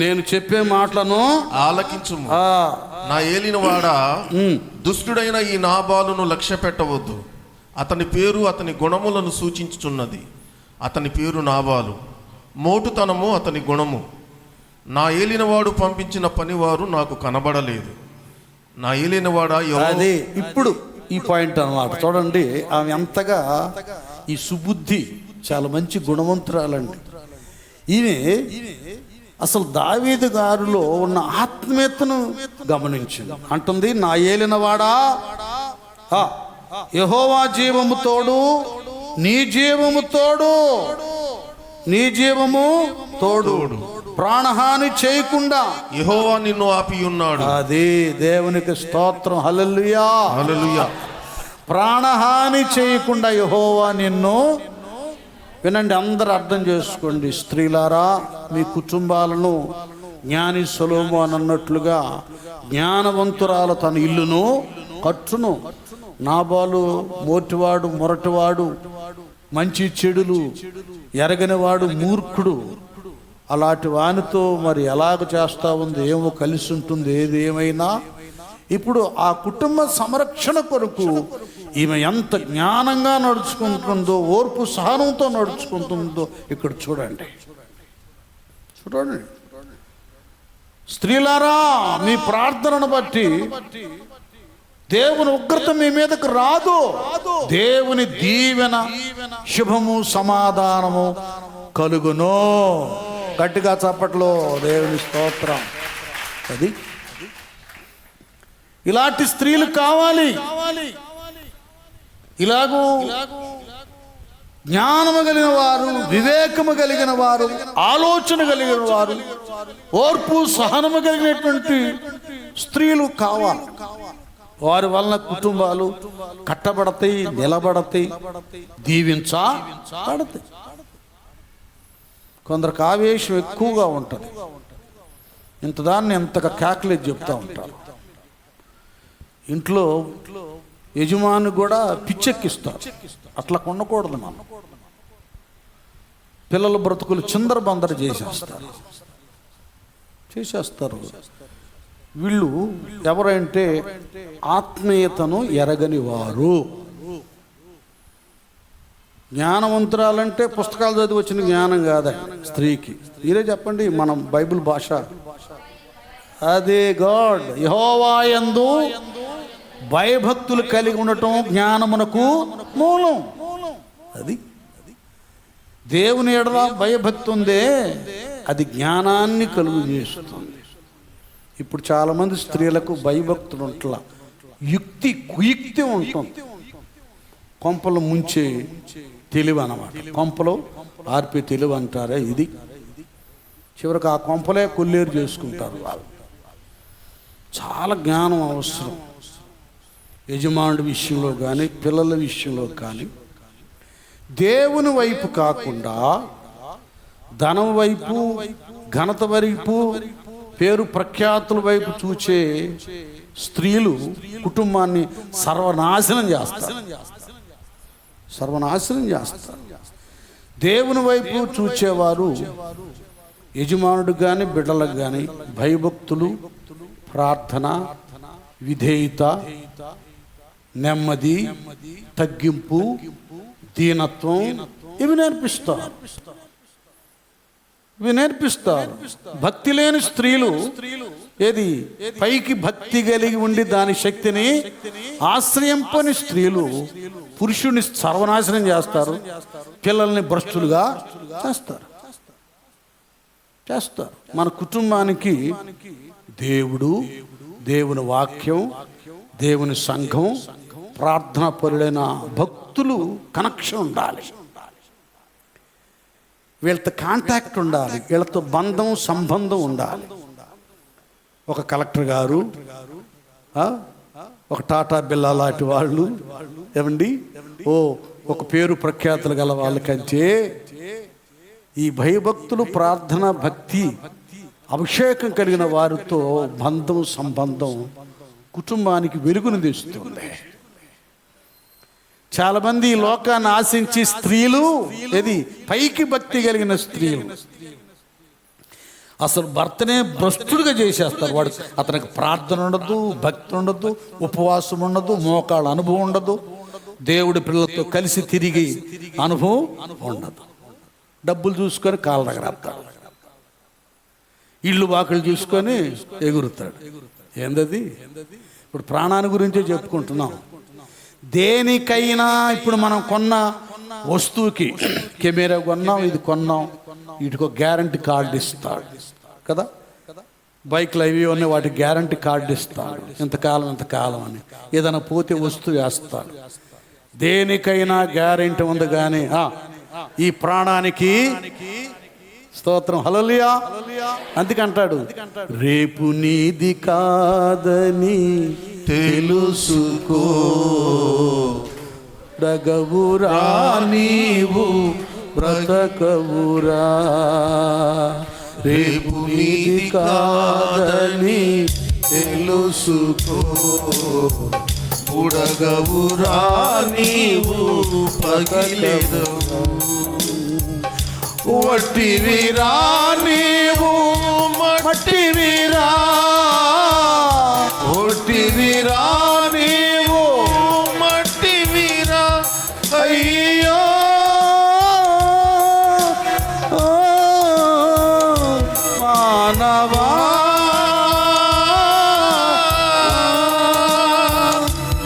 నేను చెప్పే మాటలను ఆలకించుము. నా ఏలినవాడా, దుష్టుడైన ఈ నాబాలును లక్ష్య పెట్టవద్దు. అతని పేరు అతని గుణములను సూచించుచున్నది. అతని పేరు నాబాలు, మోటుతనము అతని గుణము. నా ఏలినవాడు పంపించిన పనివారు నాకు కనబడలేదు. నా ఏలినవాడా, అది ఇప్పుడు ఈ పాయింట్ అన్నమాట. చూడండి, ఆమె ఎంతగా ఈ సుబుద్ధి, చాలా మంచి గుణవంతురాలండి ఈమె. అసలు దావీదు గారిలో ఉన్న ఆత్మీయతను గమనించింది. అంటుంది, నా ఏలినవాడా, యెహోవా జీవము తోడు, నీ జీవము తోడు, ప్రాణహాని చేయకుండా యెహోవా నిన్ను ఆపి ఉన్నాడు. అది దేవునికి స్తోత్రం. హల్లెలూయా, హల్లెలూయా. ప్రాణహాని చేయకుండా యెహోవా నిన్ను. వినండి, అందరూ అర్థం చేసుకోండి. స్త్రీలారా, మీ కుటుంబాలను జ్ఞాని సొలొమోను అన్నట్లుగా జ్ఞానవంతురాలు తన ఇల్లును కట్టును. నాబాలు మోటివాడు, మొరటివాడు, మంచి చెడులు ఎరగనివాడు, మూర్ఖుడు. అలాంటి వానితో మరి ఎలాగ చేస్తూ ఉంది, ఏమో కలిసి ఉంటుంది ఏది ఏమైనా. ఇప్పుడు ఆ కుటుంబ సంరక్షణ కొరకు ఈమె ఎంత జ్ఞానంగా నడుచుకుంటుందో, ఓర్పు సహనంతో నడుచుకుంటుందో ఇక్కడ చూడండి. స్త్రీలారా, మీ ప్రార్థనను బట్టి దేవుని ఉగ్రత మీ మీదకు రాదు. దేవుని దీవెన, శుభము, సమాధానము కలుగును. గట్టిగా చప్పట్లో దేవుని స్తోత్రం. అది ఇలాంటి స్త్రీలు కావాలి. ఇలాగూ జ్ఞానము కలిగిన వారు, వివేకము కలిగిన వారు, ఆలోచన కలిగిన వారు, ఓర్పు సహనము కలిగినటువంటి స్త్రీలు కావాలి. వారి వలన కుటుంబాలు కట్టబడతాయి, నిలబడతాయి, దీవించబడతాయి. కొందరికి ఆవేశం ఎక్కువగా ఉంటుంది. ఇంతదాన్ని ఎంతగా క్యాకులేట్ చెప్తూ ఉంటారు. ఇంట్లో యజమాని కూడా పిచ్చెక్కిస్తారు. అట్లా ఉండకూడదు. మనం పిల్లల బ్రతుకులు చిందర బందర చేసేస్తారు. వీళ్ళు ఎవరంటే ఆత్మీయతను ఎరగని వారు. జ్ఞానవంతురాలంటే పుస్తకాలు చదివి వచ్చిన జ్ఞానం కాదా స్త్రీకి? మీరే చెప్పండి. మనం బైబిల్ భాష అదే. గాడ్ యెహోవా యందు భయభక్తులు కలిగి ఉండటం జ్ఞానమునకు మూలం. అది దేవుని ఎడల భయభక్తి ఉందే, అది జ్ఞానాన్ని కలుగు చేస్తుంది. ఇప్పుడు చాలామంది స్త్రీలకు భయభక్తులు ఉంటలా, కుయుక్తి ఉంటుంది. కొంపలు ముంచే తెలివి అన్నమాట. కొంపలో ఆర్పే తెలివి అంటారే ఇది. చివరికి ఆ కొంపలే కొల్లేరు చేసుకుంటారు వాళ్ళు. చాలా జ్ఞానం అవసరం యజమానుడి విషయంలో కానీ పిల్లల విషయంలో కానీ. దేవుని వైపు కాకుండా ధనం వైపు, ఘనత వైపు, పేరు ప్రఖ్యాతుల వైపు చూచే స్త్రీలు కుటుంబాన్ని సర్వనాశనం చేస్తారు. దేవుని వైపు చూచేవారు యజమానుడు కానీ బిడ్డలకు కానీ భయభక్తులు, ప్రార్థన, విధేయత, నెమ్మది, తగ్గింపు, దీనత్వం ఇవి నేర్పిస్తారు. భక్తి లేని స్త్రీలు ఏది పైకి భక్తి కలిగి ఉండి దాని శక్తిని ఆశ్రయింపని స్త్రీలు పురుషుని సర్వనాశనం చేస్తారు, పిల్లల్ని భ్రష్టులుగా చేస్తారు. మన కుటుంబానికి దేవుడు, దేవుని వాక్యం, దేవుని సంఘం, ప్రార్థనా పరులైన భక్తులు కనెక్షన్ ఉండాలి. వీళ్ళతో కాంటాక్ట్ ఉండాలి, వీళ్ళతో బంధం సంబంధం ఉండాలి. ఒక కలెక్టర్ గారు, ఒక టాటా బిర్లా లాంటి వాళ్ళు ఏమండి, ఒక పేరు ప్రఖ్యాతులు గల వాళ్ళకంటే ఈ భయభక్తులు, ప్రార్థన, భక్తి, అభిషేకం కలిగిన వారితో బంధం సంబంధం కుటుంబానికి వెలుగును తెస్తుంది. చాలా మంది ఈ లోకాన్ని ఆశించి స్త్రీలు ఏది పైకి భక్తి కలిగిన స్త్రీలు అసలు భర్తనే భ్రష్టుడిగా చేసేస్తారు. వాడు అతనికి ప్రార్థన ఉండదు, భక్తి ఉండదు, ఉపవాసం ఉండదు, మోకాళ్ళ అనుభవం ఉండదు, దేవుడి పిల్లలతో కలిసి తిరిగి అనుభవం ఉండదు. డబ్బులు చూసుకొని కాళ్ళ దగ్గర ఆపుతాడు, ఇళ్ళు వాకిళ్ళు చూసుకొని ఎగురుతాడు. ఏందది? ఇప్పుడు ప్రాణాన్ని గురించే చెప్పుకుంటున్నాం. దేనికైనా ఇప్పుడు మనం కొన్న వస్తువుకి, కెమెరా కొన్నాం, ఇది కొన్నాం, వీటికి ఒక గ్యారంటీ కార్డు ఇస్తాడు కదా. బైక్లు అవి ఉన్నాయి, వాటికి గ్యారంటీ కార్డు ఇస్తాడు, ఇంతకాలం అని. ఏదైనా పోతే వస్తువు వేస్తాడు. దేనికైనా గ్యారంటీ ఉంది. కానీ ఈ ప్రాణానికి స్తోత్రం, హల్లెలూయా. అందుకంటాడు, రేపు నీది కాదని తెలుసుకో, డగవురా నీవు బ్రతకవురా. రేపు నీది కాదని తెలుసుకో, ఉడగవురా నీవు పగలెదవు. వట్టివిరా నీవు మట్టివిరా, ఒట్టివిరా నీవు మట్టివిరా. అయ్యో మానవా,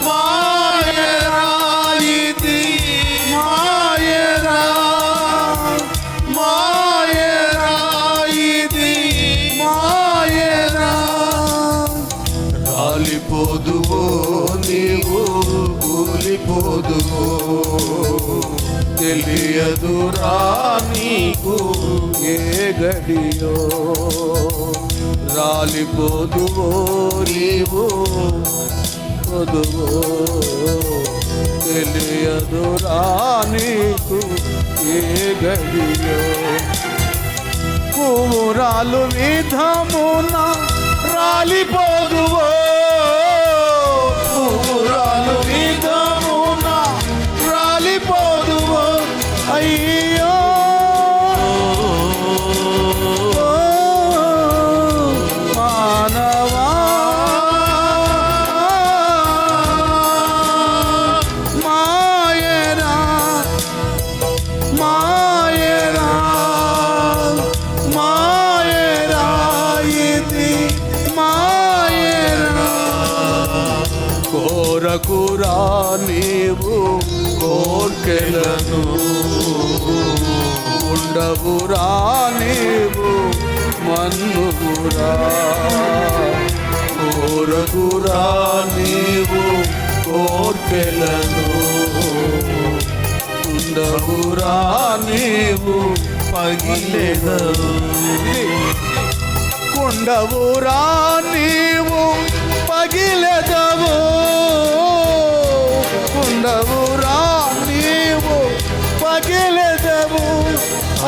మాయరా ఇది మాయరా, మాయరా ఇది మాయరా. రాలిపోదువో నీవు కూలిపోదువో, తెలియదురా నీకు ఏ గడియో. రాలిపోదువో నీవు పొదువో, తెలియదురా నీకు ఏ గడియో. పువ్వురాలు విధమున రాలిపోదువో, పువ్వురాలు విధమున రాలిపోదువో. అయ్యో మానవా, మాయరా ఉండవురా నీవు మన్నుగురా, కోరకురా నీవు కోర్కెలను, ఉండవురా నీవు పగిలెదవు. ఉండవురా నీవు పగిలెదవు, ఉండవురా నీవు పగిలెదవు.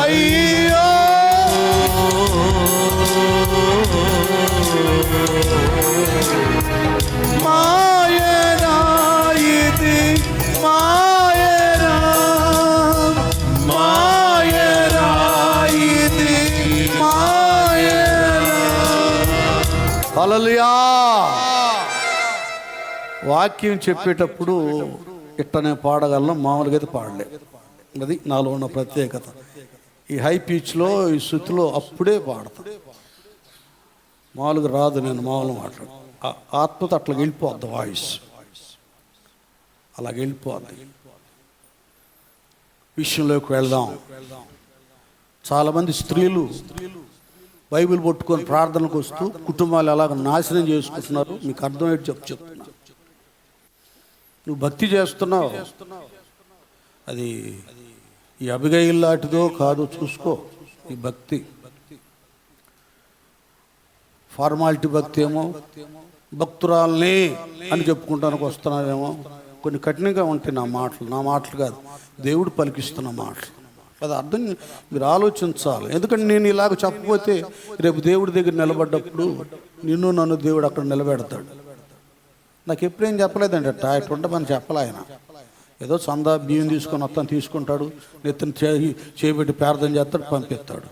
అయ్యో మాయనా ఇది మాయనా, మాయనా ఇది మాయనా. హల్లెలూయా. వాక్యం చెప్పేటప్పుడు ఇట్టనే పాడగలను, మామూలుగా అయితే పాడలే. అది నాలో ఉన్న ప్రత్యేకత. ఈ హై పిచ్లో ఈ శృతిలో అప్పుడే పాడతా, మామూలుగా రాదు. నేను మామూలుగా మాట్లాడు, ఆత్మతో అట్లా వెళ్ళిపోద్ది వాయిస్, అలాగ వెళ్ళిపోద్ది. విషయంలోకి వెళ్దాం. చాలామంది స్త్రీలు బైబిల్ పట్టుకొని ప్రార్థనకు వస్తూ కుటుంబాలు ఎలాగ నాశనం చేసుకుంటున్నారు మీకు అర్థమయ్యేది చెప్తున్నా. నువ్వు భక్తి చేస్తున్నావు, అది ఈ అబిగయిల్ లాంటిదో కాదో చూసుకో. ఈ భక్తి ఫార్మాలిటీ భక్తి ఏమో, భక్తురాల్ని అని చెప్పుకుంటానికి వస్తున్నానేమో. కొన్ని కఠినంగా ఉంటాయి నా మాటలు కాదు, దేవుడు పలికిస్తున్న మాటలు. అది అర్థం మీరు ఆలోచించాలి. ఎందుకంటే నేను ఇలాగ చెప్పకపోతే రేపు దేవుడి దగ్గర నిలబడ్డప్పుడు నిన్ను నన్ను దేవుడు అక్కడ నిలబెడతాడు. నాకు ఎప్పుడేం చెప్పలేదండి అట్ట ఉండమని చెప్పలే ఆయన. ఏదో చందా బియ్యం తీసుకొని వస్తాను, తీసుకుంటాడు, నెత్తిని చేపెట్టి ప్రార్థన చేస్తాడు, పంపిస్తాడు.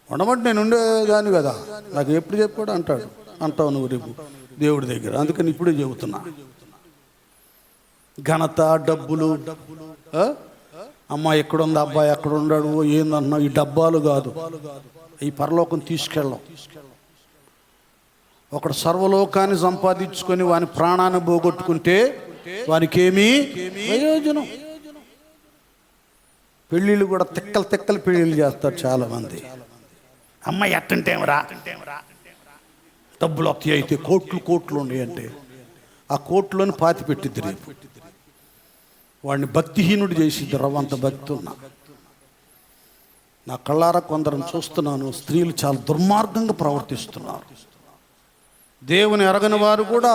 ఉండమంటే నేను ఉండేదాన్ని కదా, నాకు ఎప్పుడు చెప్పాడు అంటావు నువ్వు రేపు దేవుడి దగ్గర. అందుకని ఇప్పుడే చెబుతున్నా. ఘనత, డబ్బులు, అమ్మాయి ఎక్కడుంది, అబ్బాయి ఎక్కడ ఉన్నాడు, ఏందన్నావు, ఈ డబ్బాలు కాదు, ఈ పరలోకం తీసుకెళ్ళాం. ఒకడు సర్వలోకాన్ని సంపాదించుకొని వాని ప్రాణాన్ని పోగొట్టుకుంటే వానికి ఏమీ ప్రయోజనం. పెళ్ళిళ్ళు కూడా తిక్కలు పెళ్ళిళ్ళు చేస్తారు చాలామంది. అమ్మాయి ఎట్టంటేమరా, డబ్బులు వస్తాయి అయితే కోట్లు ఉన్నాయి అంటే ఆ కోట్లను పాతి పెట్టిద్ది రేపు. వాడిని భక్తిహీనుడు చేసిద్ది. రవ్వంత భక్తి ఉన్నా. నా కళ్ళారా కొందరిని చూస్తున్నాను, స్త్రీలు చాలా దుర్మార్గంగా ప్రవర్తిస్తున్నారు. దేవుని ఎరగని వారు కూడా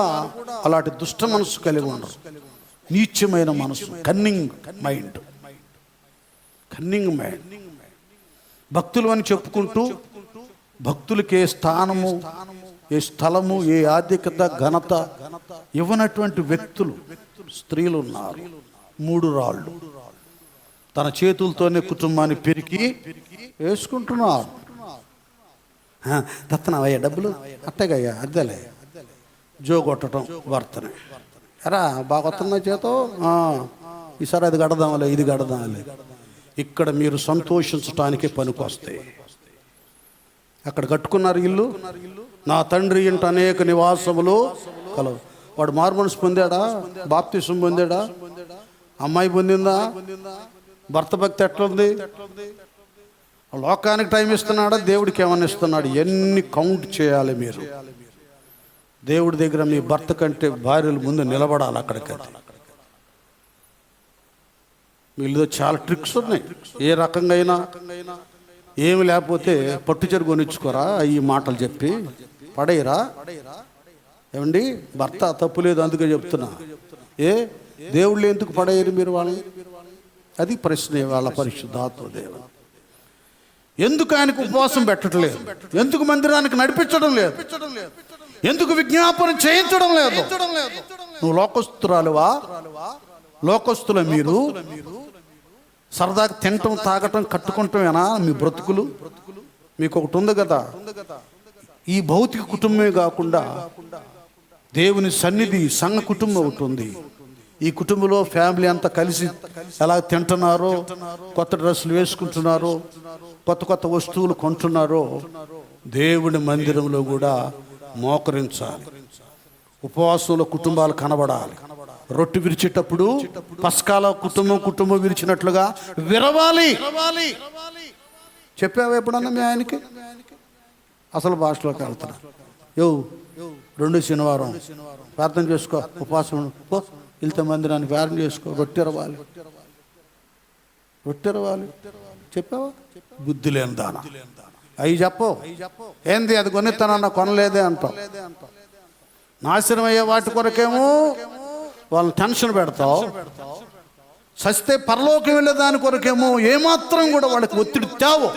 అలాంటి దుష్ట మనసు కలిగి ఉండరు. నీచమైన మనసు, కన్నింగ్ మైండ్. భక్తులు అని చెప్పుకుంటూ భక్తులకి ఏ స్థానము, ఏ స్థలము, ఏ ఆధిక్యత, ఘనత ఇవ్వనటువంటి వ్యక్తులు స్త్రీలు ఉన్నారు. 3 రాళ్ళు తన చేతులతోనే కుటుంబాన్ని పెరికి వేసుకుంటున్నారు. దత్తనవయ్యా డబ్బులు, అట్టగయ్యా అద్దెలే, జోగొట్టడం భర్తనే. ఎరా బాగా వస్తున్నా చేతో, ఈసారి అది కడదాంలే, ఇది కడదాంలే. ఇక్కడ మీరు సంతోషించటానికే పనికొస్తాయి. అక్కడ కట్టుకున్నారు ఇల్లు, నా తండ్రి ఇంట అనేక నివాసములు కలవు. వాడు మారుమనసు పొందాడా, బాప్తిసం పొందాడా, అమ్మాయి పొందిందా, భర్త భక్తి ఎట్లుంది, లోకానికి టైం ఇస్తున్నాడా, దేవుడికి ఏమన్నా ఇస్తున్నాడు, ఎన్ని కౌంట్ చేయాలి మీరు. దేవుడి దగ్గర మీ భర్త కంటే భార్యలు ముందు నిలబడాలి. అక్కడికైతే వీళ్ళతో చాలా ట్రిక్స్ ఉన్నాయి. ఏ రకంగా అయినా ఏమి లేకపోతే పట్టుచీర కొనిచ్చుకోరా, ఈ మాటలు చెప్పి పడేయరా. ఏమండి, భర్త తప్పు లేదు అందుకే చెప్తున్నా. దేవుళ్ళు ఎందుకు పడేయరు మీరు వాళ్ళని? అది ప్రశ్న వాళ్ళ పరిశుద్ధాత్మ దేవుడు. ఎందుకు ఆయనకు ఉపవాసం పెట్టట్లేదు? ఎందుకు మందిరానికి నడిపించడం లేదు? ఎందుకు విజ్ఞాపన చేయించడం లేదు? నువ్వు లోకస్తురాలువా? లోకస్తుల మీరు సరదాగా తినటం, తాగటం, కట్టుకుంటామేనా మీ బ్రతుకులు? మీకు ఒకటి ఉంది కదా, ఈ భౌతిక కుటుంబమే కాకుండా దేవుని సన్నిధి సంఘ కుటుంబం ఒకటి ఉంది. ఈ కుటుంబంలో ఫ్యామిలీ అంతా కలిసి ఎలా తింటున్నారో, కొత్త డ్రెస్సులు వేసుకుంటున్నారో, కొత్త వస్తువులు కొంటున్నారో, దేవుని మందిరంలో కూడా మోకరించాలి. ఉపవాసంలో కుటుంబాలు కనబడాలి. రొట్టె విరిచేటప్పుడు పస్కాల కుటుంబం విరిచినట్లుగా విరవాలి. చెప్పావా ఎప్పుడన్నా మీ ఆయనకి? అసలు భాషలోకి వెళ్తున్నా. రెండో శనివారం ప్రార్థన చేసుకో, ఉపవాసం పో, వెళ్తే మందిరాన్ని ప్రార్థన చేసుకో, రొట్టెరవాలి. చెప్పావా? బుద్ధి లేని దాన. అవి చెప్పవు. ఏంది అది కొనిస్తానన్నా కొనలేదే అంటావు. నాశనం అయ్యే వాటి కొరకేమో వాళ్ళని టెన్షన్ పెడతావు. సస్తే పరలోకం వెళ్ళే దాని కొరకేమో ఏమాత్రం కూడా వాళ్ళకి ఒత్తిడి తేవు.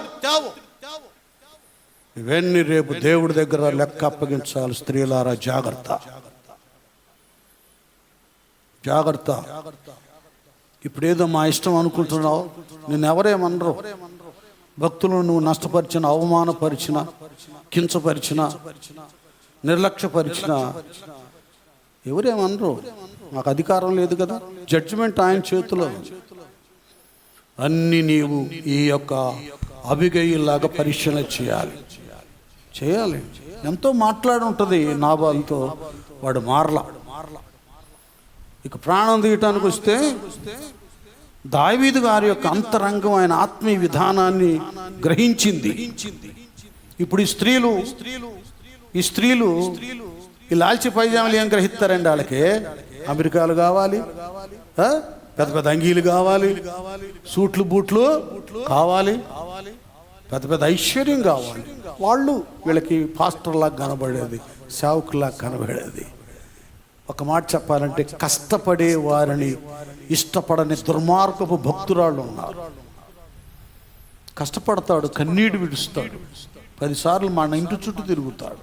ఇవన్నీ రేపు దేవుడి దగ్గర లెక్క అప్పగించాలి. స్త్రీలారా జాగ్రత్త, జాగ్రత్త. ఇప్పుడేదో మా ఇష్టం అనుకుంటున్నావు, నిన్నెవరేమనరు. భక్తులను నువ్వు నష్టపరిచిన, అవమానపరిచిన, కించపరిచిన, నిర్లక్ష్యపరిచిన ఎవరేమనరు. మాకు అధికారం లేదు కదా. జడ్జిమెంట్ ఆయన చేతిలో. అన్నీ నీవు ఈ యొక్క అబిగయిల్లాగా పరిశీలన చేయాలి. ఎంతో మాట్లాడి ఉంటుంది నాబాలుతో, వాడు మారలా. ఇక ప్రాణం తీయటానికి వస్తే దావీదు గారి యొక్క అంతరంగం, ఆయన ఆత్మీయ విధానాన్ని గ్రహించింది. ఇప్పుడు ఈ స్త్రీలు ఈ లాల్చి పైజామాలు ఏం గ్రహిస్తారండి? వాళ్ళకి అమెరికాలు కావాలి, పెద్ద పెద్ద అంగీలు కావాలి, సూట్లు బూట్లు కావాలి, పెద్ద పెద్ద ఐశ్వర్యం కావాలి. వీళ్ళకి పాస్టర్లాగా కనబడేది, సేవకులాగా కనబడేది. ఒక మాట చెప్పాలంటే కష్టపడే వారిని ఇష్టపడని దుర్మార్గపు భక్తురాళ్ళు ఉన్నారు. కష్టపడతాడు, కన్నీడు విడుస్తాడు, 10 సార్లు మన ఇంటి చుట్టూ తిరుగుతాడు.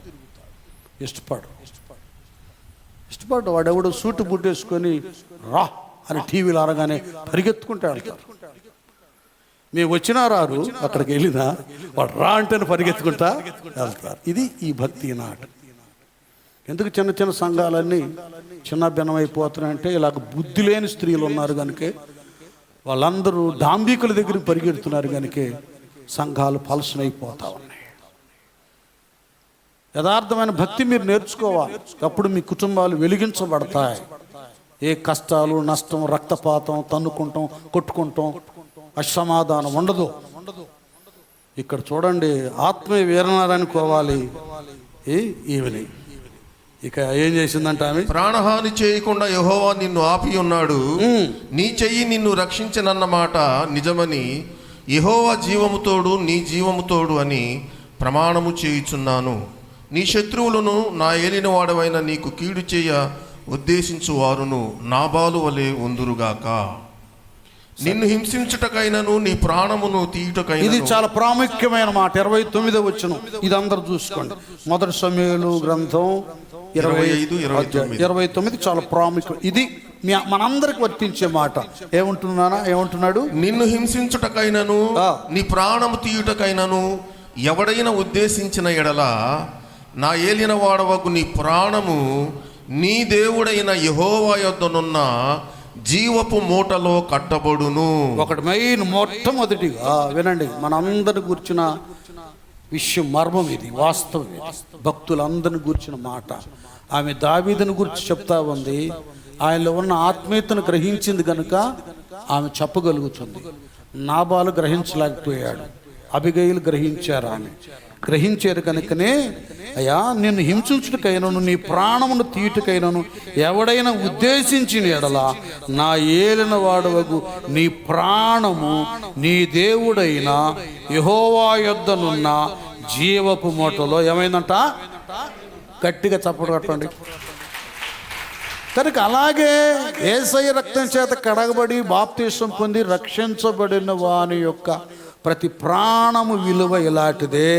ఇష్టపడు. వాడెవడో సూటు బుట్టేసుకొని రా అని టీవీలో అనగానే పరిగెత్తుకుంటూ వెళ్తారు. మేము వచ్చినా రారు, అక్కడికి వెళ్ళినా వాడు రా అంటేనే పరిగెత్తుకుంటా వెళ్తారు. ఇది ఈ భక్తి నాట. ఎందుకు చిన్న చిన్న సంఘాలన్నీ చిన్న భిన్నమైపోతున్నాయంటే ఇలాగ బుద్ధి లేని స్త్రీలు ఉన్నారు కనుకే, వాళ్ళందరూ డాంబికుల దగ్గరికి పరిగెడుతున్నారు కనుకే సంఘాలు పలసనైపోతా ఉన్నాయి. యథార్థమైన భక్తి మీరు నేర్చుకోవాలి. అప్పుడు మీ కుటుంబాలు వెలిగించబడతాయి. ఏ కష్టాలు, నష్టం, రక్తపాతం, తన్నుకుంటాం, కొట్టుకుంటాం, అసమాధానం ఉండదు. ఇక్కడ చూడండి, ఆత్మీయ వీరనారనుకోవాలి. ఈవిని ఇక ఏం చేసిందంట ఆమె? ప్రాణహాని చేయకుండా యెహోవా నిన్ను ఆపి ఉన్నాడు, నీ చెయ్యి నిన్ను రక్షించనన్నమాట నిజమని యెహోవా జీవముతోడు నీ జీవముతోడు అని ప్రమాణము చేయుచున్నాను. నీ శత్రువులను నా ఏలిన వాడవైన నీకు కీడు చేయ ఉద్దేశించు వారును నాబాలు వలె ఉందురుగాక. నిన్ను హింసించుటకైనను నీ ప్రాణమును తీయుటకైనా. ఇది చాలా ప్రాముఖ్యమైన మాట. 29వ వచనం ఇది అందరూ చూసుకోండి. మొదటి సమూయేలు గ్రంథం 25-29 చాలా ప్రాముఖ్యం. ఇది మనందరికి వర్తించే మాట. ఏమంటున్నాడు? నిన్ను హింసించుటకైనను నీ ప్రాణము తీయుటకైనను ఎవడైనా ఉద్దేశించిన ఎడల నా ఏలిన వాడవకు నీ ప్రాణము నీ దేవుడైన యెహోవా యొద్దనున్న జీవపు మూటలో కట్టబడును. ఒకటి మెయిన్, మొట్టమొదటిగా వినండి, మనందరి గురించిన విషయం, మర్మం ఇది, వాస్తవం. భక్తులందరిని గురించిన మాట. ఆమె దావీదుని గురించి చెప్తా ఉంది. ఆయనలో ఉన్న ఆత్మీయతను గ్రహించింది కనుక ఆమె చెప్పగలుగుతుంది. నాబాలు గ్రహించలేకపోయాడు, అబిగయిలు గ్రహించారు. ఆమె గ్రహించారు కనుకనే, అయ్యా నిన్ను హింసించుటకైనను నీ ప్రాణమును తీయుటకైనను ఎవడైనా ఉద్దేశించిన ఎడల నా ఏలిన వాడవగు నీ ప్రాణము నీ దేవుడైన యెహోవా యొద్దనున్న జీవపు మూటలో ఏమైందంట? గట్టిగా చప్పట్లు కొట్టండి. కనుక అలాగే యేసయ్య రక్తం చేత కడగబడి బాప్తీసం పొంది రక్షించబడిన వాని యొక్క ప్రతి ప్రాణము విలువ ఇలాంటిదే.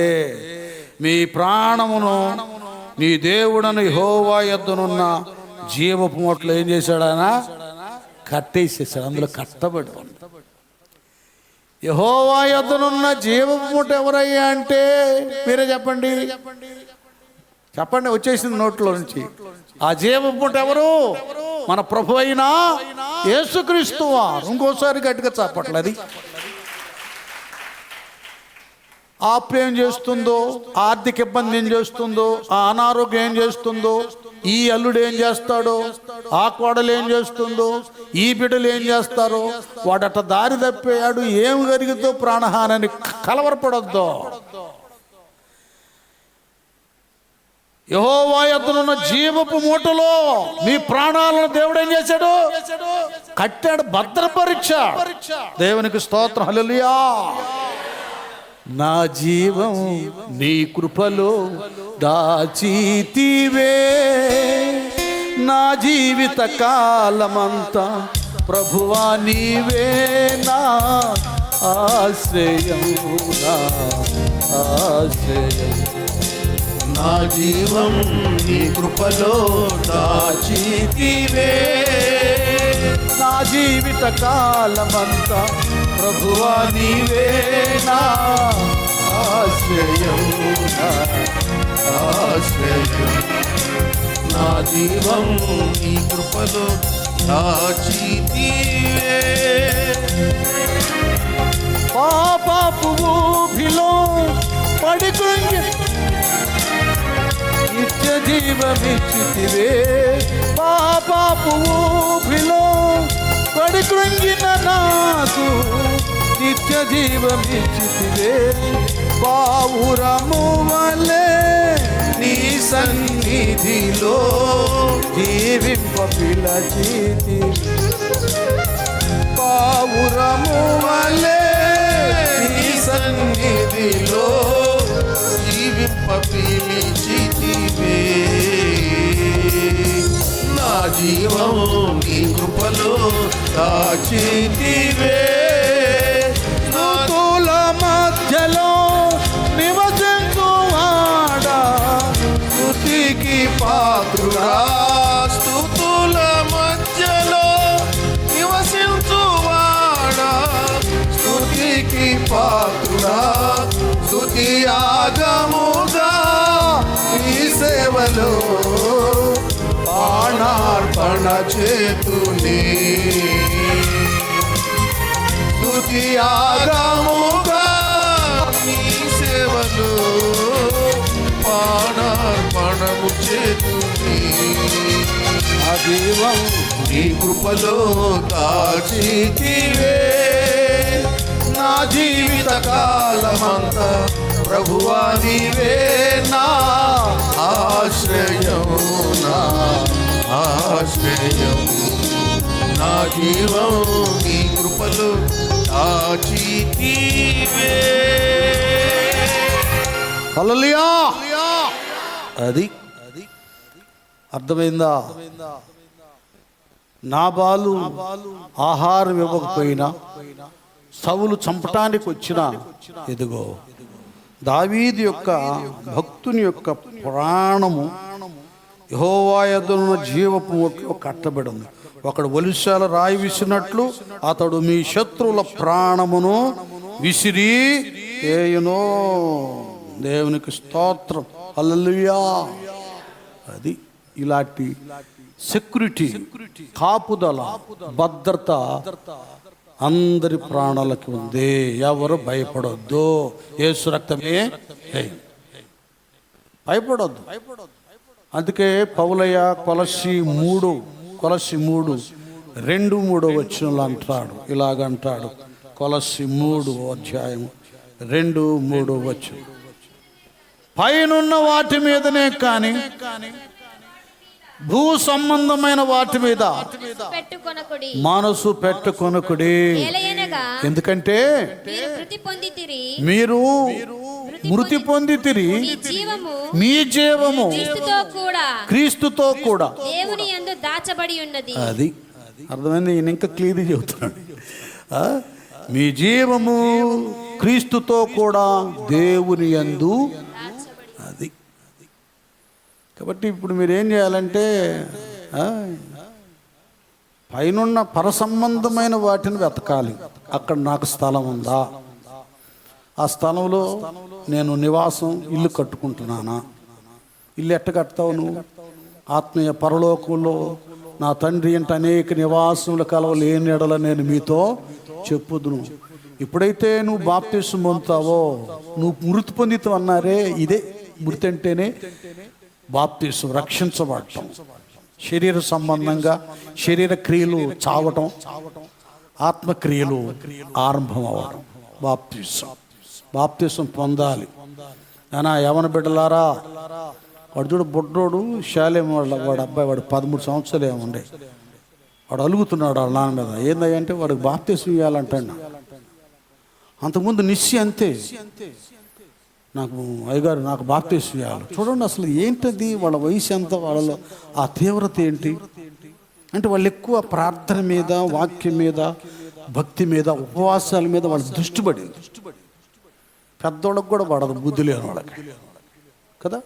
మీ ప్రాణమును నీ దేవుడను యెహోవా యొద్దనున్న జీవపు మూటలో ఏం చేశాడు? ఆయన కట్టేసేసాడు. అందులో కట్టబడి యెహోవా యొద్దనున్న జీవపు మూట ఎవరయ్యా అంటే మీరే చెప్పండి. వచ్చేసింది నోట్లో నుంచి. ఆ జీవపు మూట ఎవరు? మన ప్రభు అయిన యేసుక్రీస్తు వారు. ఇంకోసారి గట్టిగా చప్పట్లు. అది ఆప్యాయం చేస్తుందో, ఆర్థిక ఇబ్బంది ఏం చేస్తుందో, ఆ అనారోగ్యం ఏం చేస్తుందో, ఈ అల్లుడు ఏం చేస్తాడో, ఆ కోడలు ఏం చేస్తుందో, ఈ బిడ్డలు ఏం చేస్తారో, వాడట దారి తప్పాడు, ఏం జరిగిద్దో ప్రాణహాని కలవరపడొద్దు. యెహోవా యొద్దనున్న జీవపు మూటలో మీ ప్రాణాలను దేవుడు ఏం చేశాడు? కట్టాడు, భద్రపరిచాడు. దేవునికి స్తోత్రం, హల్లెలూయా. నా జీవం నీ కృపలో దాచితివే, నా జీవిత కాలమంతా ప్రభువా నీవే నా ఆశ్రయం, నా ఆశ్రయం. నా జీవం నీ కృపలో దాచితివే, నా జీవిత కాలమంతా ప్రభువా నీవే నా ఆశ్రయం, నా ఆశ్రయం. నా జీవం నీ కృపలో దాచితివే. పాపపు ఊబిలో పడికృంగి నిత్య జీవమిచ్చితివే, పాపపు ఊబిలో పడికృంగిన నాకు నిత్య జీవమిచ్చితివే. పావురము వలె నీ సన్నిధిలో జీవింప పిలచితి, పావురము వలె నీ సన్నిధిలో జీవింప పిలిచితివే. నా జీవం నీ కృపలో దాచితివే. స్తుతుల మధ్యలో నివసించువాడా, స్తుతికి పాత్రుడా, స్తుతుల మధ్యలో నివసించువాడా, స్తుతికి పాత్రుడా, స్తుతి యాగముగా ఈ సేవలో ప్రాణార్పణ చేతునే. స్తుతి యాగముగా నీ సేవలో ప్రాణార్పణము చేతునే. ఆ జీవం నీ కృపలో దాచితివే, నా జీవిత కాలమంతా ప్రభువా నీవే నా ఆశ్రయం, నా ఆశ్రయం. నా జీవం నీ కృపలో దాచితివే. హల్లెలూయా. అది అర్థమైందా? నాబాలు ఆహారం ఇవ్వకపోయినా, సౌలు చంపటానికి వచ్చిన, ఎదుగో దావీదు యొక్క భక్తుని యొక్క ప్రాణము యెహోవా యొద్దనున్న జీవపు మూటలో కట్టబడి ఉంది. ఒకడు ఒలిశాల రాయి విసినట్లు అతడు మీ శత్రువుల ప్రాణమును విసిరి ఏయునో. దేవునికి స్తోత్రం, హల్లెలూయా. అది ఇలాంటి సెక్యూరిటీ, కాపుదల, భద్రత అందరి ప్రాణాలకి ఉంది. ఎవరు భయపడొద్దు. యేసు రక్తమే భయపడొద్దు. అందుకే పౌలయ్య కొలస్సి 3:2 వచనంలో అంటాడు, ఇలాగంటాడు. కొలస్సి 3:2 పైనున్న వాటి మీదనే కానీ భూ సంబంధమైన వాటి మీద పెట్టుకొనకుడి, మనసు పెట్టుకొనకుడి. ఎందుకంటే మీరు మృతి పొందితిరి, మీ జీవము క్రీస్తుతో కూడా దేవుని యందు దాచబడి ఉన్నది. అది అర్థమైంది. ఈయన ఇంకా క్లియర్ చెబుతున్నాడు. మీ జీవము క్రీస్తుతో కూడా దేవుని యందు. అది కాబట్టి ఇప్పుడు మీరు ఏం చేయాలంటే పైనున్న పరసంబంధమైన వాటిని వెతకాలి. అక్కడ నాకు స్థలం ఉందా? ఆ స్థలంలో నేను నివాసం ఇల్లు కట్టుకుంటున్నానా? ఇల్లు ఎట్ట కడతావు నువ్వు? ఆత్మీయ పరలోకంలో నా తండ్రి ఇంట అనేక నివాసములు కలవలేని ఎడల నేను మీతో చెప్పుదును. ఎప్పుడైతే నువ్వు బాప్తిసం పొందుతావో, నువ్వు మృతి పొందితావు అన్నారే, ఇదే మృతి అంటేనే బాప్తీసం రక్షించబడటం, శరీర సంబంధంగా శరీర క్రియలు చావటం, ఆత్మక్రియలు ఆరంభం అవ్వడం. బాప్తీసం పొందాలి. అయినా యవన బిడ్డలారా, వాడు చూడు బుడ్డోడు శాలేం వాడు అబ్బాయి, వాడు 13 సంవత్సరాలు ఏముండే, వాడు అలుగుతున్నాడు వాళ్ళ నాన్న మీద. ఏందంటే వాడికి బాప్తీసం ఇవ్వాలంటాడు. అంతకుముందు నిశ్చి అంతే, నాకు అయ్యగారు నాకు బాప్తీసం ఇవ్వాలి. చూడండి అసలు ఏంటది, వాళ్ళ వయసు ఎంత, వాళ్ళలో ఆ తీవ్రత ఏంటి అంటే వాళ్ళు ఎక్కువ ప్రార్థన మీద, వాక్యం మీద, భక్తి మీద, ఉపవాసాల మీద వాళ్ళ దృష్టి పడింది. పెద్దోళ్ళకి కూడా పడదు, బుద్ధి లేని వాళ్ళకి కదా,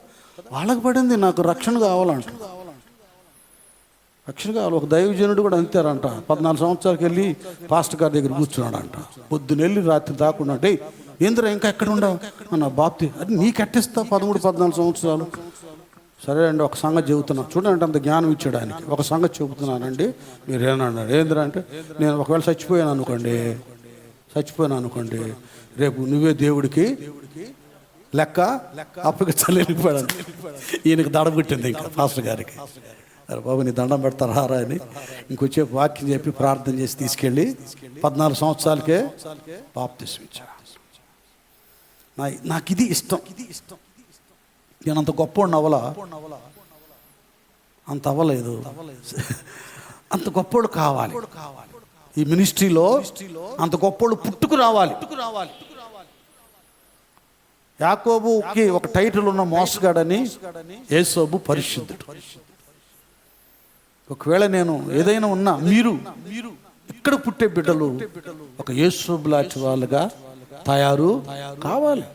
వాళ్ళకి పడింది. నాకు రక్షణ కావాలంట, రక్షణ కావాలి. ఒక దైవజనుడు కూడా అంతేరంట, 14 సంవత్సరాలకి వెళ్ళి పాస్టర్ గారి దగ్గర కూర్చున్నాడంట. పొద్దున వెళ్ళి రాత్రి దాకుండా, డే ఏంద్రా ఇంకా ఎక్కడ ఉండవు అన్న, బాప్తి అది నీకు ఎట్టిస్తా 13-14 సంవత్సరాలు. సరే అండి, ఒక సంగతి చెబుతున్నా చూడండి, అంత జ్ఞానం ఇచ్చడానికి ఒక సంగతి చెబుతున్నానండి. మీరు ఏమన్నాడు, ఏంద్రా అంటే, నేను ఒకవేళ చచ్చిపోయాను అనుకోండి, రేపు నువ్వే దేవుడికి లెక్క అప్పగించలేకపోయాడు. ఈయనకి దడబుట్టింది ఇంకా పాస్టర్ గారికి. అరే బాబు నీ దండం పెడతారా అని ఇంకొచ్చే వాక్యం చెప్పి ప్రార్థన చేసి తీసుకెళ్ళి 14 సంవత్సరాలకే బాప్తిసం ఇచ్చాడు. నాకు ఇది ఇష్టం. నేను అంత గొప్పోడిని అవ్వలా, అంత అవ్వలేదు, అంత గొప్పోడు కావాలి. ఈ మినిస్ట్రీలో అంత గొప్పోడు పుట్టుకు రావాలి. యాకోబుకి ఒక టైటిల్ ఉన్న మోసగాడని, యేసోబు పరిశుద్ధుడు. ఒకవేళ నేను ఏదైనా ఉన్నా, మీరు ఇక్కడ పుట్టే బిడ్డలు ఒక యేసోబు లాంటి వాళ్ళుగా తయారు కావాలి.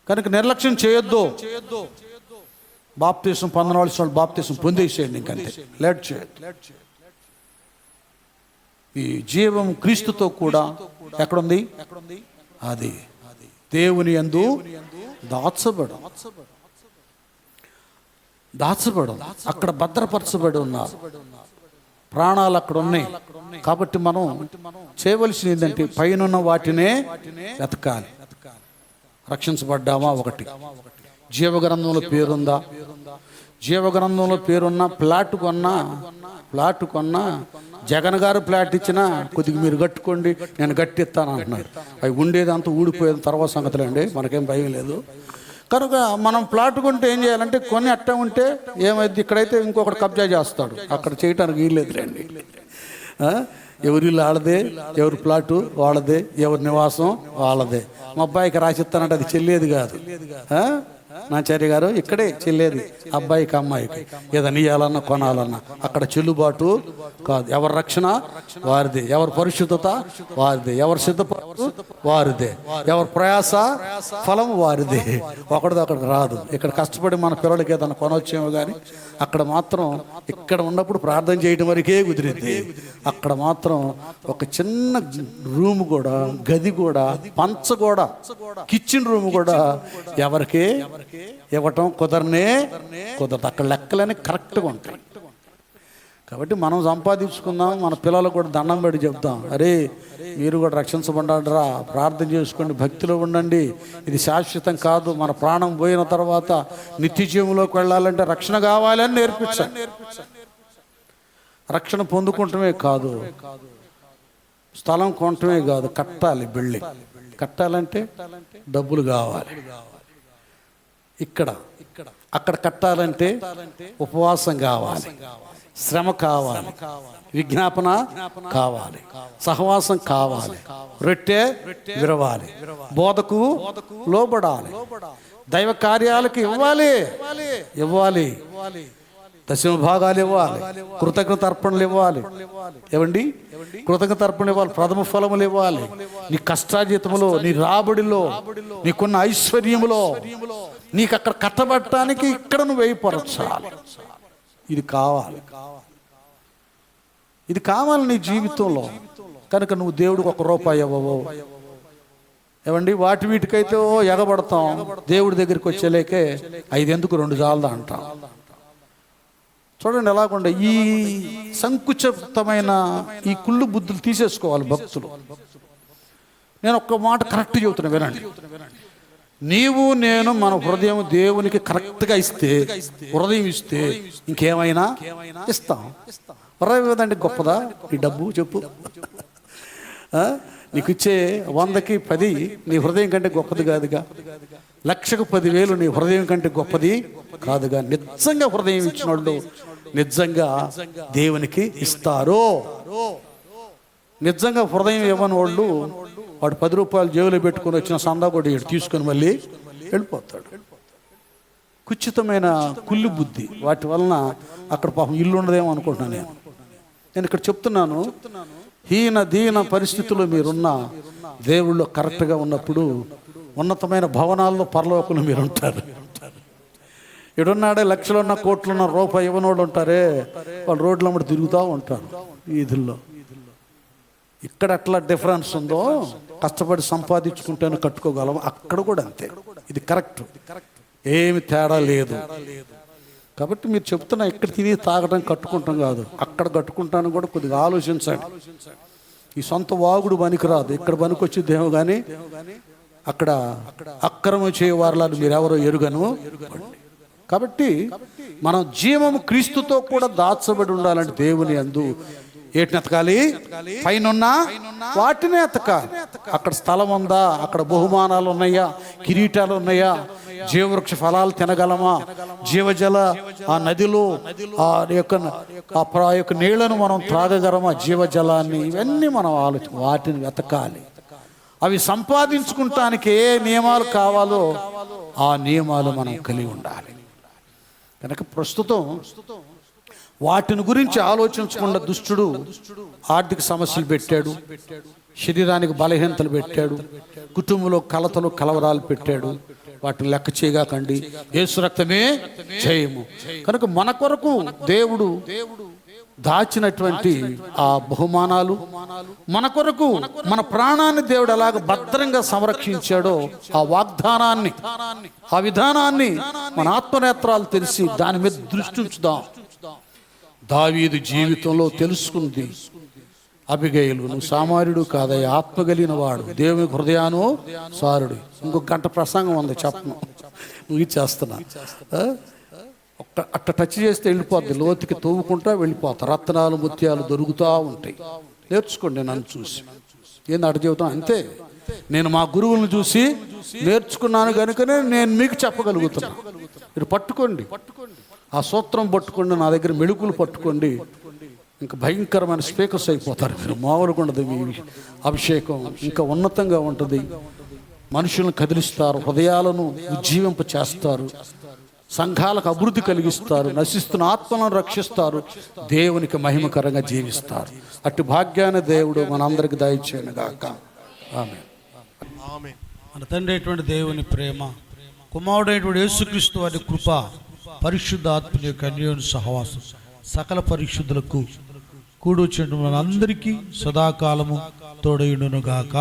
కనుక నిర్లక్ష్యం చేయొద్దు. బాప్తీసం పొందవలసిన వాళ్ళు బాప్తీసం పొందేసేయండి, ఇంకంతే, లేట్ చేయొద్దు. ఈ జీవం క్రీస్తుతో కూడా ఎక్కడుంది, అది దేవుని యందు దాచబడు, అక్కడ భద్రపరచబడి ఉన్నారు. ప్రాణాలు అక్కడ ఉన్నాయి. కాబట్టి మనం చేయవలసింది ఏంటంటే పైన వాటినే వెతకాలి. రక్షించబడ్డామా? ఒకటి. జీవగ్రంథంలో పేరుందా? జీవగ్రంథంలో పేరున్న ప్లాట్ కొన్నా జగన్ గారు ఫ్లాట్ ఇచ్చినా కొద్దిగా మీరు కట్టుకోండి, నేను గట్టిస్తాను అంటున్నారు. అవి ఉండేదంతా ఊడిపోయేది తర్వాత సంగతులండి, మనకేం భయం లేదు. కనుక మనం ప్లాట్ కొంటే ఏం చేయాలంటే, కొన్ని అట్ట ఉంటే ఏమైంది, ఇక్కడైతే ఇంకొకటి కబ్జా చేస్తాడు, అక్కడ చేయటానికి వీల్లేదు రండి. ఎవరి ఇల్లు వాళ్ళదే, ఎవరి ప్లాటు వాళ్ళదే, ఎవరి నివాసం వాళ్ళదే. మా అబ్బాయికి రాసిస్తానంటే అది చెల్లేది కాదు. నాచార్య గారు ఇక్కడే చెల్లేది అబ్బాయికి అమ్మాయికి, ఏదైనా ఇయ్యాలన్నా కొనాలన్నా అక్కడ చెల్లుబాటు కాదు. ఎవరి రక్షణ వారిదే, ఎవరి పరిశుద్ధత వారిదే, ఎవరి సిద్ధపడు వారిదే, ఎవరి ప్రయాస ఫలం వారిదే. ఒకటిది అక్కడికి రాదు. ఇక్కడ కష్టపడి మన పిల్లలకి ఏదైనా కొనవచ్చేమో కానీ అక్కడ మాత్రం ఇక్కడ ఉన్నప్పుడు ప్రార్థన చేయడం వరకే కుదిరింది. అక్కడ మాత్రం ఒక చిన్న రూమ్ కూడా, గది కూడా, పంచ కూడా, కిచెన్ రూమ్ కూడా ఎవరికే ఇవ్వటం కుదరదు. అక్కడ లెక్కలన్నీ కరెక్ట్గా ఉంటాయి. కాబట్టి మనం సంపాదించుకుందాం, మన పిల్లలకు కూడా దండం పెట్టి చెప్తాం, అరే మీరు కూడా రక్షించబడ్డారా, ప్రార్థన చేసుకోండి, భక్తిలో ఉండండి, ఇది శాశ్వతం కాదు, మన ప్రాణం పోయిన తర్వాత నిత్య జీవంలోకి వెళ్ళాలంటే రక్షణ కావాలని నేర్పించాలి. రక్షణ పొందుకుంటమే కాదు, స్థలం కొనటమే కాదు, కట్టాలి. బిల్డింగ్ కట్టాలంటే డబ్బులు కావాలి. అక్కడ కట్టాలంటే ఉపవాసం కావాలి, శ్రమ కావాలి, విజ్ఞాపన కావాలి, సహవాసం కావాలి, రొట్టె విరవాలి, బోధకు లోబడాలి, దైవ కార్యాలకు ఇవ్వాలి, దశమ భాగాలు ఇవ్వాలి, కృతజ్ఞత అర్పణలు ఇవ్వాలి. ఏమండి, కృతజ్ఞత అర్పణలు ఇవ్వాలి, ప్రథమ ఫలములు ఇవ్వాలి. నీ కష్టాజీతములో, నీ రాబడిలో, నీకున్న ఐశ్వర్యములో, నీకు అక్కడ కట్టబట్టడానికి ఇక్కడ నువ్వు వేయపరచాలి. ఇది కావాలి నీ జీవితంలో. కనుక నువ్వు దేవుడికి ₹1 ఇవ్వవు. ఏమండి, వీటికైతే ఎగబడతాం, దేవుడి దగ్గరికి వచ్చేలేకే 5 ఎందుకు 2 చాలదా అంటాం. చూడండి ఎలాగుండే ఈ సంకుచితమైన ఈ కుళ్ళు బుద్ధులు తీసేసుకోవాలి భక్తులు. నేను ఒక్క మాట కరెక్ట్ చెబుతున్నా, వినండి. నీవు నేను మన హృదయం దేవునికి కరెక్ట్గా ఇస్తే, హృదయం ఇస్తే ఇంకేమైనా ఇస్తాం. హృదయం ఏదంటే గొప్పదా? నీ డబ్బు చెప్పు. నీకు ఇచ్చే 100కి 10 నీ హృదయం కంటే గొప్పది కాదుగా. 1,00,000కు 10,000 నీ హృదయం కంటే గొప్పది కాదుగా. నిజంగా హృదయం ఇచ్చిన వాళ్ళు నిజంగా దేవునికి ఇస్తారు. నిజంగా హృదయం ఇవ్వని వాళ్ళు వాడు 10 రూపాయలు జేబులో పెట్టుకొని వచ్చిన సందా కూడా తీసుకొని మళ్ళీ వెళ్ళిపోతాడు. కుచితమైన కుళ్ళు బుద్ధి వాటి వలన అక్కడ పాపం ఇల్లు ఉండదేమో అనుకుంటున్నాను. నేను ఇక్కడ చెప్తున్నాను, హీన దీన పరిస్థితుల్లో మీరున్న దేవుళ్ళు కరెక్ట్గా ఉన్నప్పుడు ఉన్నతమైన భవనాల్లో పరలోకంలో మీరు ఉంటారు. ఇడున్నాడే లక్షలున్న కోట్లున్న రూపాయి ఇవ్వనోళ్ళు ఉంటారే, వాళ్ళు రోడ్ల మీద తిరుగుతూ ఉంటారు వీధుల్లో. ఇక్కడ అట్లా డిఫరెన్స్ ఉందో, కష్టపడి సంపాదించుకుంటేనే కట్టుకోగలం, అక్కడ కూడా అంతే. ఇది కరెక్ట్, ఏమి తేడా లేదు. కాబట్టి మీరు చెప్తున్నా ఇక్కడ తిని తాగడం కట్టుకుంటాం కాదు, అక్కడ కట్టుకుంటాను కూడా కొద్దిగా ఆలోచించండి. ఈ సొంత వాగుడు పనికిరాదు, ఇక్కడ పనికొచ్చిద్దేమో కానీ అక్కడ అక్రమం చేయవారులను మీరెవరో ఎరుగను. కాబట్టి మనం జీవము క్రీస్తుతో కూడా దాచబడి ఉండాలంటే దేవుని యందు ఏటిని ఎతకాలి? పైనున్న వాటిని ఎతకాలి. అక్కడ స్థలం ఉందా? అక్కడ బహుమానాలు ఉన్నాయా? కిరీటాలు ఉన్నాయా? జీవవృక్ష ఫలాలు తినగలమా? జీవజల ఆ నదిలో ఆ యొక్క నీళ్లను మనం త్రాగగలమా? జీవజలాన్ని, ఇవన్నీ మనం వాటిని వెతకాలి. అవి సంపాదించుకుంటానికి ఏ నియమాలు కావాలో ఆ నియమాలు మనం కలిగి ఉండాలి. కనుక ప్రస్తుతం వాటిని గురించి ఆలోచించకుండా దుష్టుడు ఆర్థిక సమస్యలు పెట్టాడు, శరీరానికి బలహీనతలు పెట్టాడు, కుటుంబంలో కలతలు కలవరాలు పెట్టాడు. వాటిని లెక్క చేయగాకండి, యేసు రక్తమే జయము. కనుక మన కొరకు దేవుడు దాచినటువంటి ఆ బహుమానాలు, మన కొరకు మన ప్రాణాన్ని దేవుడు ఎలాగ భద్రంగా సంరక్షించాడో ఆ వాగ్దానాన్ని, ఆ విధానాన్ని మన ఆత్మనేత్రాలు తెలిసి దాని మీద దృష్టి ఉంచుదాం. దావీదు జీవితంలో తెలుసుకుంది అబిగయలు, నువ్వు సామాన్యుడు కాదయ్య, ఆత్మ కలిగిన వాడు, దేవుని హృదయాను సారుడు. ఇంకొక గంట ప్రసంగం ఉంది, చెప్పను, నువ్వు ఇచ్చేస్తున్నా. అట్ట టచ్ చేస్తే వెళ్ళిపోద్ది, లోతుకి తవ్వుకుంటా వెళ్ళిపోతా. రత్నాలు ముత్యాలు దొరుకుతూ ఉంటాయి. నేర్చుకోండి నన్ను చూసి. ఏంది అట చెబుతాం అంతే. నేను మా గురువులను చూసి నేర్చుకున్నాను కనుకనే నేను మీకు చెప్పగలుగుతున్నాను. మీరు పట్టుకోండి, ఆ సూత్రం పట్టుకోండి, నా దగ్గర మెళుకులు పట్టుకోండి, ఇంకా భయంకరమైన స్పీకర్స్ అయిపోతారు మీరు. మామూలుగా ఉండదు మీ అభిషేకం, ఇంకా ఉన్నతంగా ఉంటుంది. మనుషులను కదిలిస్తారు, హృదయాలను ఉజ్జీవింప చేస్తారు, సంఘాలకు అభివృద్ధి కలిగిస్తారు, నశిస్తున్న ఆత్మలను రక్షిస్తారు, దేవునికి మహిమకరంగా జీవిస్తారు. అట్టి భాగ్యాన్ని దేవుడు మనందరికి దయచేయను గాక. ఆమేన్. మన తండ్రి అయినటువంటి దేవుని ప్రేమ, కుమారుడైనటువంటి యేసుక్రీస్తు వారి కృప, పరిశుద్ధ ఆత్మీయ కన్యోని సహవాసం సకల పరిశుద్ధులకు కూడొచ్చిన మనందరికీ సదాకాలము తోడయుండును గాక.